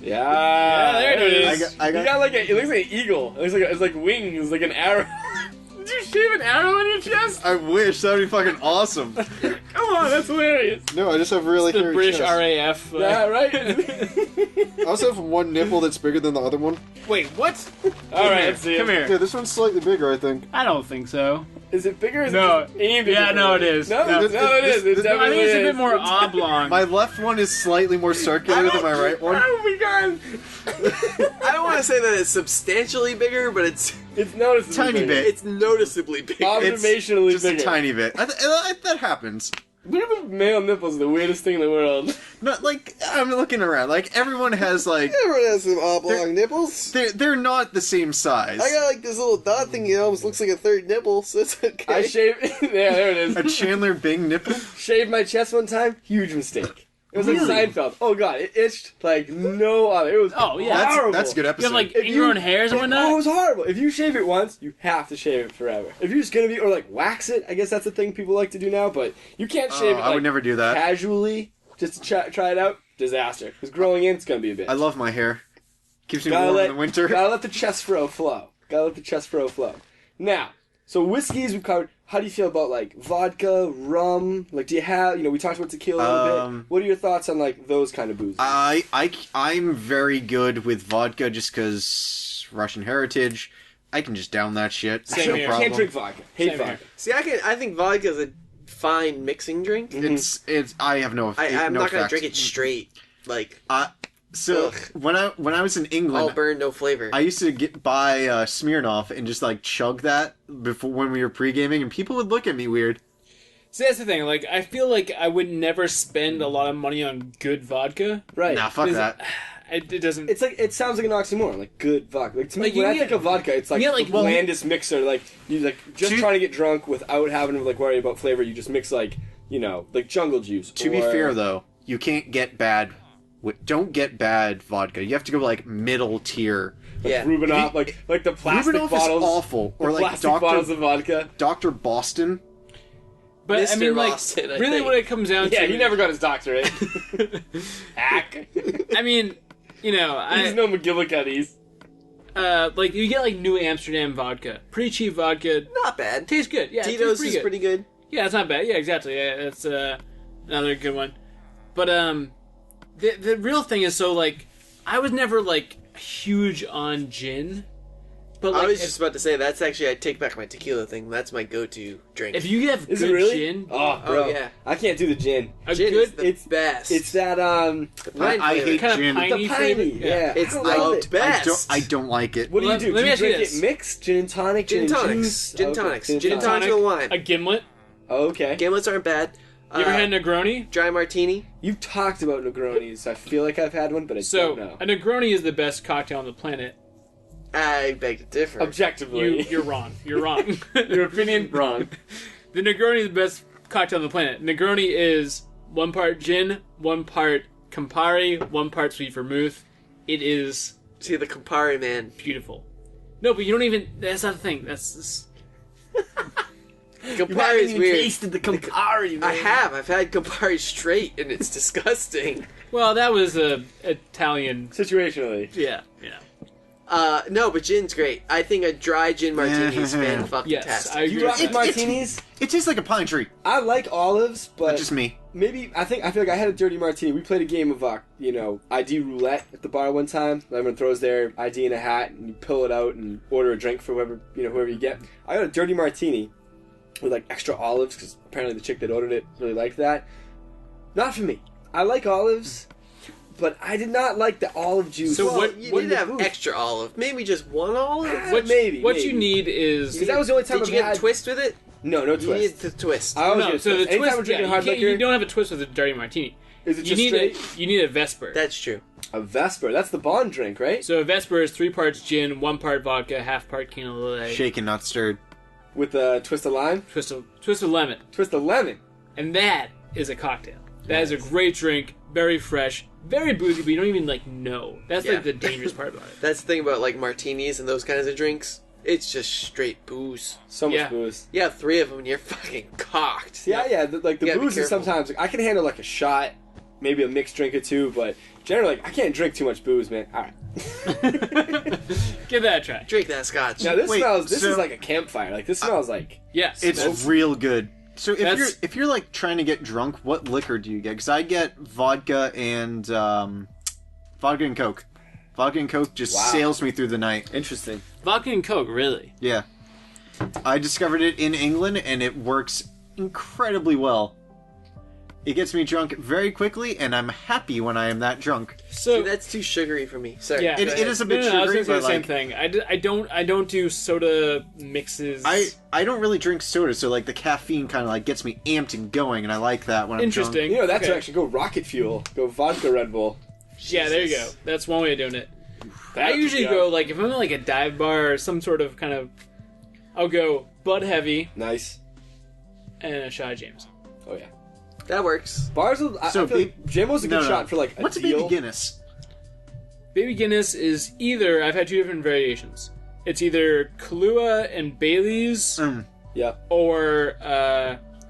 Yeah, there it is. I You got got like it looks like an eagle. It looks like it's like wings, like an arrow. Did you shave an arrow on your chest? I wish that'd be fucking awesome. Come on, that's hilarious. No, I just have really The hairy British chest. RAF. Yeah, right. I also have one nipple that's bigger than the other one. Wait, what? All right, let's see. Come it. here. this one's slightly bigger, I think. I don't think so. Is it bigger? Or is No. it just aimed? Yeah, no, it is. No, No. no, it is. It This- No, I definitely think it's a is. bit more oblong. My left one is slightly more circular than my right one. Oh my god! I don't want to say that it's substantially bigger, but it's It's noticeably Tiny bigger. bit. it's noticeably bigger. Observationally Just bigger. a tiny bit. That happens. Male nipples are the weirdest thing in the world. Not like I'm looking around. Like everyone has like Everyone has some oblong nipples. they're not the same size. I got like this little dot thing. It almost looks like a third nipple, so it's okay. I shave. There it A is. Chandler Bing nipple. Shaved my chest one time. Huge mistake. It was Really? like Seinfeld. Oh god, it itched like no other. It was Oh, yeah. horrible. That's a good You episode. have like If you- ingrown hairs and Oh, it whatnot? was horrible. If you shave it once, you have to shave it forever. If you're just gonna be, or like wax it, I guess that's a thing people like to do now, but you can't shave it I like, would never do that. casually just to try it out. Disaster. Because growing in, it's gonna be a bitch. I love my hair. Keeps me Gotta warm let, in the winter. Gotta let the chest fro flow. Gotta let the chest fro flow. Now, so whiskeys we've covered. How do you feel about like vodka, rum? Like, do you have? We talked about tequila a little bit. What are your thoughts on like those kind of booze? I'm very good with vodka just because Russian heritage. I can just down that shit. Same no here. problem. Can't drink vodka. Hate Same vodka. here. See, I think vodka is a fine mixing drink. It's I have no. I'm no not gonna effect. drink it straight. Like So Ugh. when I was in England, all burn, no flavor. I used to buy Smirnoff and just like chug that before when we were pre-gaming, and people would look at me weird. See, that's the thing. Like, I feel like I would never spend a lot of money on good vodka. Right. Nah, fuck Is- that. It doesn't. It's like it sounds like an oxymoron, like good vodka. Like to me, Like, you when I can think get- of vodka, it's like you the get, like, blandest mixer. Like you like just To- trying to get drunk without having to like worry about flavor. You just mix like like jungle juice. To be fair, though, you can't get bad don't get bad vodka. You have to go like middle tier. Yeah. Rubinoff, like the plastic Rubinoff bottles. is awful. The Or like plastic bottles of vodka. Dr. Boston. But I Mr. mean, like, Boston, I really, think. what it comes down Yeah, to, he never got his doctorate. Hack. I mean, you know, He's no McGillicuddy's. like you get like New Amsterdam vodka, pretty cheap vodka, Not bad. tastes good. Yeah, it tastes Tito's pretty is good. pretty good. Yeah, it's not bad. Yeah, exactly. Yeah, that's another good one. But the real thing is, so like, I was never like huge on gin, but like I was just about to say, that's actually, I take back my tequila thing. That's my go-to drink. if you have Is good it really? gin, Oh, bro. Oh, yeah. I can't do the gin. a Gin good is the best. It's that The pine I flavor. hate kind of gin. piney the piney. flavor. Yeah. It's I the don't love it. best. I don't like it. What do you Let- do? let Do me you ask you drink this. it mixed? Gin and tonic? Gin and tonics. juice? Gin and Okay, tonics. Gin Gin and tonics tonic. with lime. A gimlet. Oh, okay. Gimlets aren't bad. You ever had a Negroni? Dry martini? You've talked about Negronis. I feel like I've had one, but I So don't know. a Negroni is the best cocktail on the planet. I beg to differ. Objectively. You're wrong. You're wrong. Your opinion, wrong. The Negroni is the best cocktail on the planet. Negroni is 1 part gin, 1 part Campari, 1 part sweet vermouth. It is See, the Campari, man. beautiful. No, but you don't even. That's not the thing. That's just, Campari is weird. tasted the Campari, man. I have. I've had Campari straight, and it's disgusting. well, that was a Italian. Situationally. Yeah, you know. No, but gin's great. I think a dry gin martini is fan-fucking-tastic. Yes, I agree. You rock with with that. martinis? It tastes like a pine tree. I like olives, but Not just me. maybe I feel like I had a dirty martini. We played a game of ID roulette at the bar one time. Everyone throws their ID in a hat and you pull it out and order a drink for whoever you get. I got a dirty martini with like extra olives because apparently the chick that ordered it really liked that. Not for me. I like olives, but I did not like the olive juice. So Well, what- you what need the to have booth? extra olive. Maybe just one olive. What maybe, What maybe. you need is Because that was the only time Did I've you get had a twist with it? No You twist. need the twist. I always no. get So the Anytime twist. we're drinking Yeah, hard you liquor, don't have a twist with a dirty martini. is it You just need straight? you need a Vesper. That's true. A Vesper. That's the Bond drink, right? So a Vesper is 3 parts gin, 1 part vodka, half part Canna Lillet, Shaken, not stirred. With a twist of lime, twist of lemon, twist of lemon. and that is a cocktail. That is a great drink, very fresh, very boozy, but you don't even know. That's Yeah. like the dangerous part about it. That's the thing about like martinis and those kinds of drinks. It's just straight booze. So much Yeah. booze. You have 3 of them and you're fucking cocked. Yeah. The You gotta be booze is careful. sometimes I can handle like a shot, maybe a mixed drink or two, but generally I can't drink too much booze, man. All right. Give that a try. Drink that scotch. Now this Wait, smells. This so- is like a campfire. Like this smells like. Yes. It's that's- real good. So That's- if you're like trying to get drunk, what liquor do you get? Because I get vodka and Coke. Vodka and Coke just Wow. sails me through the night. Interesting. vodka and Coke, really. Yeah, I discovered it in England and it works incredibly well. It gets me drunk very quickly, and I'm happy when I am that drunk. So See, that's too sugary for me. Sorry. yeah, go It ahead. is a bit I was sugary, gonna say but the same like thing. I don't do soda mixes. I don't really drink soda, so like the caffeine kind of like gets me amped and going, and I like that when I'm drunk. Interesting. You know that's Okay. actually go rocket fuel. Go vodka Red Bull. Yeah, there you go. Jesus. That's one way of doing it. I That's usually good. go like if I'm at like a dive bar or some sort of kind of, I'll go Bud Heavy Nice. and a shot of James. Oh yeah. That works. Bars. I So feel like JMO's a good No. shot for like a What's a deal. baby Guinness? Baby Guinness is either I've had 2 different variations. It's either Kahlua and Bailey's Yeah. or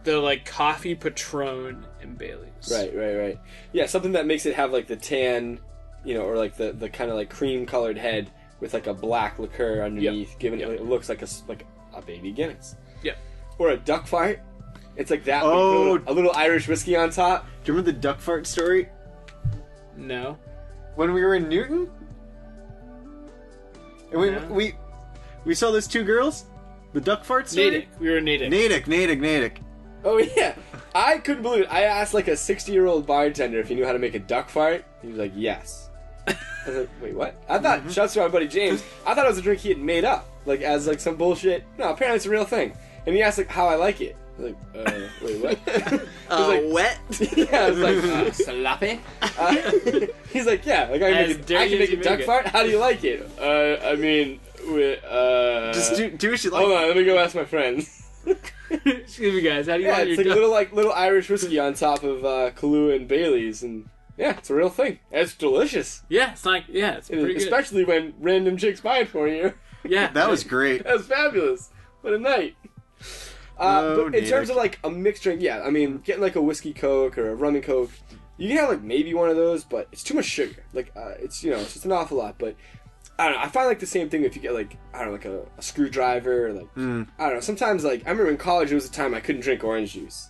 the like coffee Patron and Bailey's. Right. Yeah, something that makes it have like the tan, or like the kind of like cream colored head with like a black liqueur underneath, giving it looks like a baby Guinness. Yeah. Or a duck fart. It's like that. Oh. With a little Irish whiskey on top. Do you remember the duck fart story? No. When we were in Newton? And No. we saw those 2 girls? The duck fart story? Natick. We were Natick. Natick. Oh yeah, I couldn't believe it. I asked like a 60-year-old bartender if he knew how to make a duck fart. He was like, yes. I was like, wait, what? I thought, shouts to our buddy James, I thought it was a drink he had made up, like as like some bullshit. No, apparently it's a real thing. And he asked like how I like it. I was like, wait, what? like- Wet? Yeah, I was like, sloppy. He's like, yeah, like I As can dirty make as a you duck make it. fart. How do you like it? I mean, Just do what you like. hold on, let me go ask my friends. Excuse me, guys. How do you Yeah, want it's your like duck? little whiskey on top of Kahlua and Bailey's, and Yeah, it's a real thing. It's delicious. Yeah, it's like it's pretty good. Especially when random chicks buy it for you. Yeah, That was great. That was fabulous. What a night. But in terms of like a mixed drink, yeah, I mean, getting like a whiskey Coke or a rum and Coke, you can have like maybe one of those, but it's too much sugar. Like, it's, it's just an awful lot. But I don't know, I find like the same thing if you get like, I don't know, like a screwdriver or like, I don't know, sometimes like, I remember in college there was a time I couldn't drink orange juice.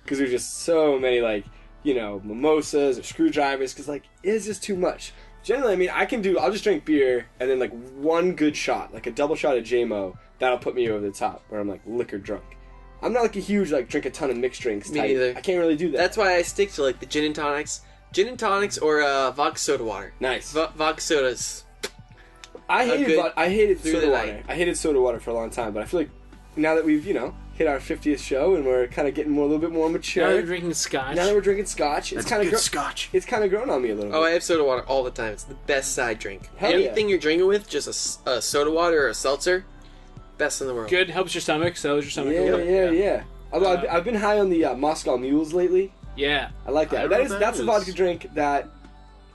Because there's just so many like, mimosas or screwdrivers, because like, it's just too much. Generally, I mean, I'll just drink beer and then like one good shot, like a double shot of JMO, that'll put me over the top, where I'm like liquor drunk. I'm not like a huge like drink a ton of mixed drinks Me type. neither. I can't really do that. That's why I stick to like the gin and tonics or vodka soda water. Nice. Vodka sodas. I hated through soda the water. night. I hated soda water for a long time, but I feel like now that we've hit our 50th show and we're kind of getting a little bit more mature. now you're drinking scotch. Now that we're drinking scotch, it's That's kind good of scotch. It's kind of grown on me a little bit. Oh, I have soda water all the time. It's the best side drink. Hell Anything you're drinking with, just a soda water or a seltzer, best in the world. Good, helps your stomach, settles your stomach a little bit. yeah. Although I've been high on the Moscow Mules lately. Yeah. I like that. I don't know what That's that a vodka is. drink that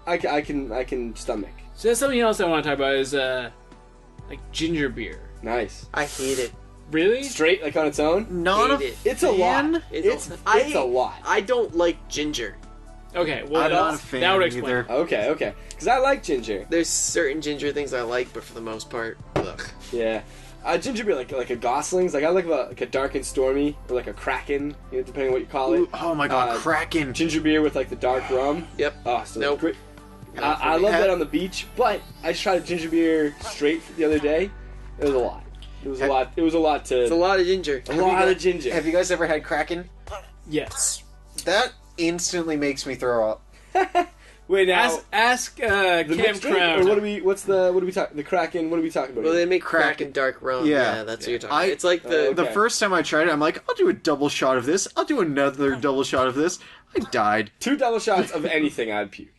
I can stomach. So that's something else I want to talk about is like ginger beer. Nice. I hate it. Really? Straight like on its own. Not a Hate it. It's a lot. fan? It's a lot. I don't like ginger. Okay, well I'm not a that fan would explain. either. Okay. Because I like ginger. There's certain ginger things I like, but for the most part, ugh. Yeah. Ginger beer, like a Gosling's. Like I like a dark and stormy, or like a Kraken, depending on what you call it. Ooh, oh my god, Uh, Kraken. Ginger beer with like the dark rum. Yep. Oh, so Nope. great. I love that on the beach, but I just tried a ginger beer straight the other day. It was a lot. It was a lot. It was a lot to. It's a lot of ginger. a lot of ginger. Have you guys ever had Kraken? Yes. That instantly makes me throw up. Wait now. Ask The Camp mixed drink, Crown. or what are we? What are we talking? The Kraken. What are we talking about? Well, here? they make Kraken. Kraken dark rum. Yeah. That's what you're talking I- about. It's like the... Okay. The first time I tried it, I'm like, I'll do a double shot of this. I'll do another double shot of this. I died. 2 double shots of anything, I'd puke.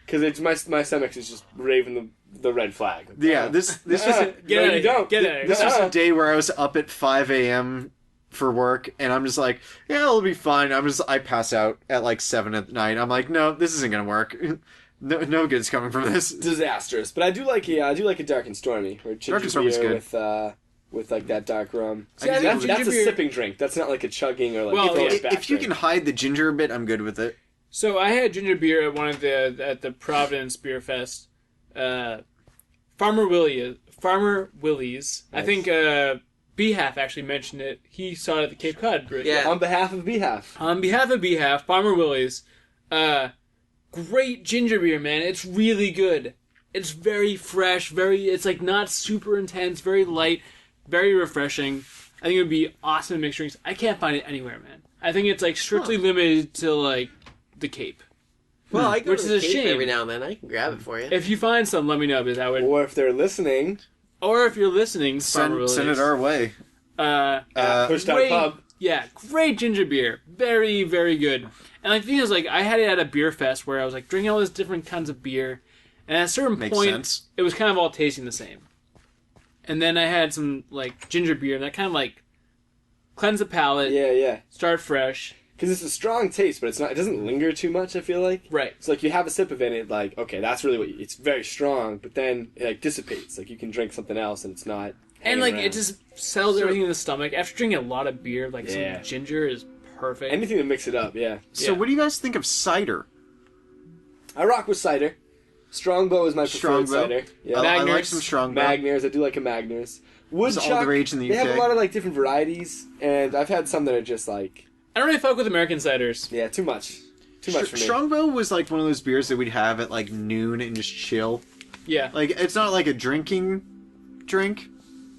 Because it's my stomach is just raving the red flag. Yeah, this was a, Get No, out you of don't. Get out of this was a day where I was up at 5 a.m. for work, and I'm just like, yeah, it'll be fine. I pass out at like 7 at night. I'm like, no, this isn't gonna work. No good's coming from this. Disastrous. But I do like a dark and stormy, or ginger Dark and stormy's beer good. with like that dark rum. See, I think That's ginger a beer- sipping drink. That's not like a chugging or like. Well, throwing yeah. it back If you drink. can hide the ginger a bit, I'm good with it. So I had ginger beer at one of at the Providence Beer Fest. Farmer Willie's. I think Behalf actually mentioned it. He saw it at the Cape Cod Bridge. Yeah. On behalf of Behalf. On behalf of Behalf, Farmer Willie's, great ginger beer, man. It's really good. It's very fresh, it's like not super intense, very light, very refreshing. I think it would be awesome in mixed drinks. I can't find it anywhere, man. I think it's like strictly limited to like the Cape. Well, I go Which to is the a Cape shame. every now and then. I can grab it for you. If you find some, let me know because I would. Or if they're listening, Or if you're listening, Farmer Willie's. Send it our way. Push Start great, Pub. Yeah, great ginger beer. Very, very good. And like, the thing is, like, I had it at a beer fest where I was like drinking all these different kinds of beer, and at a certain Makes point, sense. it was kind of all tasting the same. And then I had some like ginger beer, and that kind of like cleanse the palate, Yeah. start fresh. Because it's a strong taste, but it's not. It doesn't linger too much. I feel like. Right. It's like you have a sip of it, and it like okay, that's really what. It's very strong, but then it like dissipates. Like you can drink something else, and it's not. And hanging like around. it just settles everything in the stomach. After drinking a lot of beer, like Yeah. some ginger is perfect. anything to mix it up. Yeah. So, Yeah. what do you guys think of cider? I rock with cider. Strongbow is my preferred Strongbow? cider. Yeah. I like Magners. some Strongbow. Magners. I do like a Magners. Woodchuck. all the rage in the They have UK. a lot of like different varieties, and I've had some that are just like I don't really fuck with American ciders. yeah, too much. Too much for me. Strongbow was like one of those beers that we'd have at like noon and just chill. Yeah. Like, it's not like a drinking drink.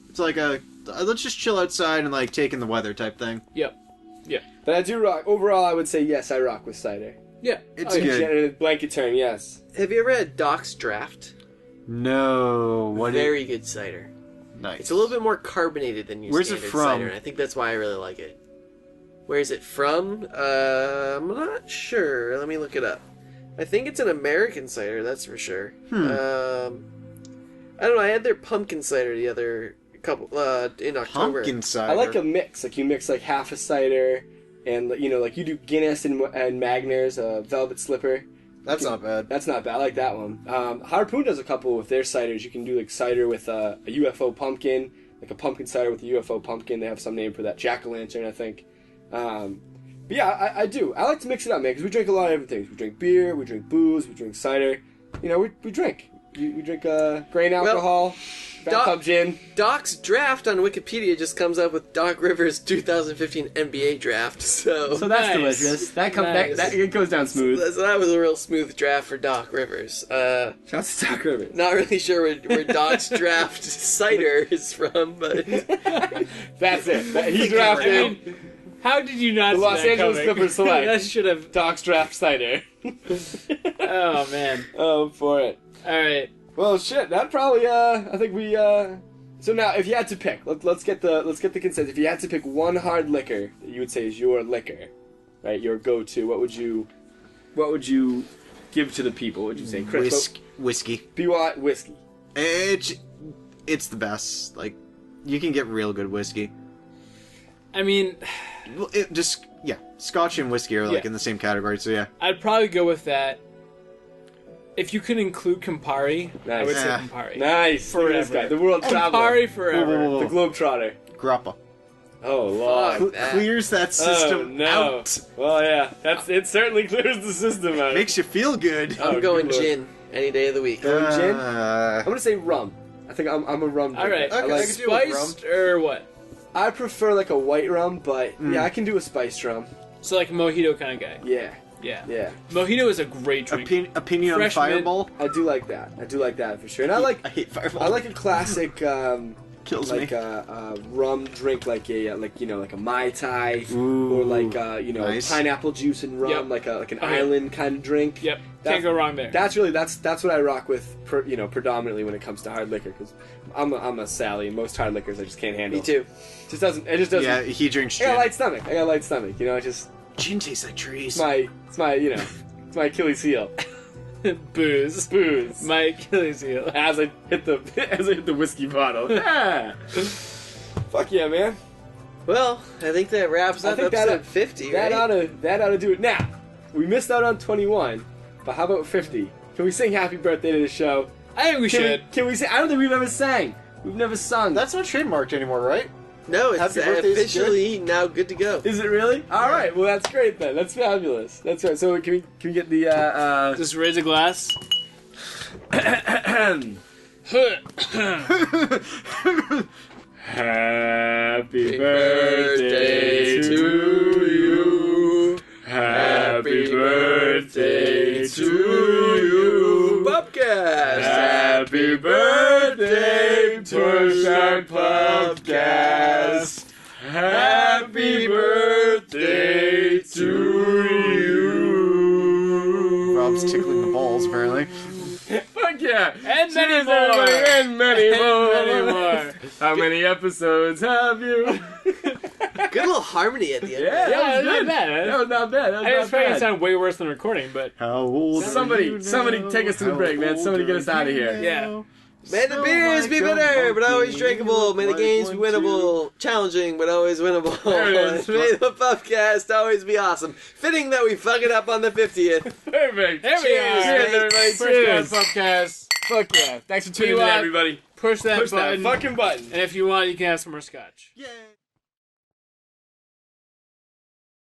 It's like a let's just chill outside and like take in the weather type thing. Yep. But I do rock. Overall, I would say yes, I rock with cider. Yeah. It's In good. blanket term, yes. Have you ever had Doc's Draft? No, what? Very good cider. Nice. It's a little bit more carbonated than your Where's it standard from? cider, and I think that's why I really like it. Where is it from? I'm not sure. Let me look it up. I think it's an American cider, that's for sure. I don't know. I had their pumpkin cider the other couple in October. pumpkin cider. I like a mix. Like you mix like half a cider, and like you do Guinness and Magners, Velvet Slipper. That's not bad. That's not bad. I like that one. Harpoon does a couple with their ciders. You can do like cider with a UFO pumpkin, like a pumpkin cider with a UFO pumpkin. They have some name for that. Jack-o'-lantern, I think. But yeah, I do. I like to mix it up, man, because we drink a lot of different things. We drink beer, we drink booze, we drink cider. You know, we drink. We drink grain alcohol, bathtub gin. Doc's draft on Wikipedia just comes up with Doc Rivers 2015 NBA draft. So So that's Nice. delicious. That comes Nice. that it goes down smooth. so that was a real smooth draft for Doc Rivers. Shouts to Doc Rivers. Not really sure where Doc's draft cider is from, but That's it. He drafted I mean, how did you not the see Los that Angeles coming? Clippers select. That should have. Doc's draft cider. Oh man. Oh, for it. All right. Well, shit. That probably. I think we. So now, if you had to pick, let's get the consensus. If you had to pick one hard liquor that you would say is your liquor, right? Your go-to. What would you give to the people? What would you say, Chris? Whiskey. Bwat whiskey. It's the best. Like, you can get real good whiskey. I mean, Well, Scotch and whiskey are like Yeah. in the same category. So yeah. I'd probably go with that. If you could include Campari, I Nice. would say Yeah. Campari. Nice. Look at this Forever. guy, the world traveler, Campari forever. Whoa. the globetrotter. Grappa. Oh lord. Fuck that. Clears that system Oh, no. out. Well, yeah, it certainly clears the system out. Makes you feel good. Oh, I'm going good lord. gin any day of the week. Going gin? I'm gonna say rum. I think I'm a rum All drinker. right. I, Okay, like, I could deal with Spiced or what? I prefer like a white rum, but yeah, I can do a spiced rum. So like a mojito kind of guy. Yeah, Yeah. yeah. Mojito is a great drink. Opinion on Fresh mint. Fireball. I do like that. I do like that for sure. And I I hate Fireball. I like a classic Kills like me. a rum drink, like a like a Mai Tai, Ooh, or like nice. pineapple juice and rum, Yep. like an Oh, yeah. island kind of drink. Yep. That- Can't go wrong there. That's what I rock with, predominantly when it comes to hard liquor, because I'm a Sally, and most hard lickers I just can't handle. Me too. It just doesn't. Yeah, he drinks I got gin. a light stomach. It just Gin tastes like trees. it's my it's my Achilles heel. Booze. Booze. My Achilles heel. As I hit the whiskey bottle. Yeah. Fuck yeah, man. Well, I think that wraps I up think episode 50, right? That ought to do it. Now, we missed out on 21, but how about 50? Can we sing happy birthday to the show? I think we should. Can we sing? I don't think we've ever sang. We've never sung. That's not trademarked anymore, right? No, it's Happy birthday is officially now good to go. Is it really? All right. Well, that's great then. That's fabulous. That's right. So can we get the Just raise a glass. Happy birthday to you. Happy birthday to you. Pubcast! Happy birthday, Push Start Pubcast. Happy birthday to you. Rob's tickling the balls, apparently. Fuck yeah. And many Cheers, more. everybody, and many more. Many more. How many episodes have you? Good little harmony at the end. Yeah, Yeah, that was not good. bad. That was not bad. That I was was not trying to bad. sound way worse than recording, but How old Somebody- are you somebody now? take us to the How break, man. old Somebody get are us outta you here. now? Yeah. May the So beers be like a bitter, but always monkey, drinkable. May the like games be one, winnable. Challenging, but always winnable. There it is. May the Pubcast always be awesome. Fitting that we fuck it up on the 50th. Perfect. There we Cheers, are. Cheers, everybody. First Cheers. Class Podcast. Fuck yeah. Thanks for tuning in, Bwat. everybody. Push that Push button. that fucking button. And if you want, you can have some more scotch. Yeah.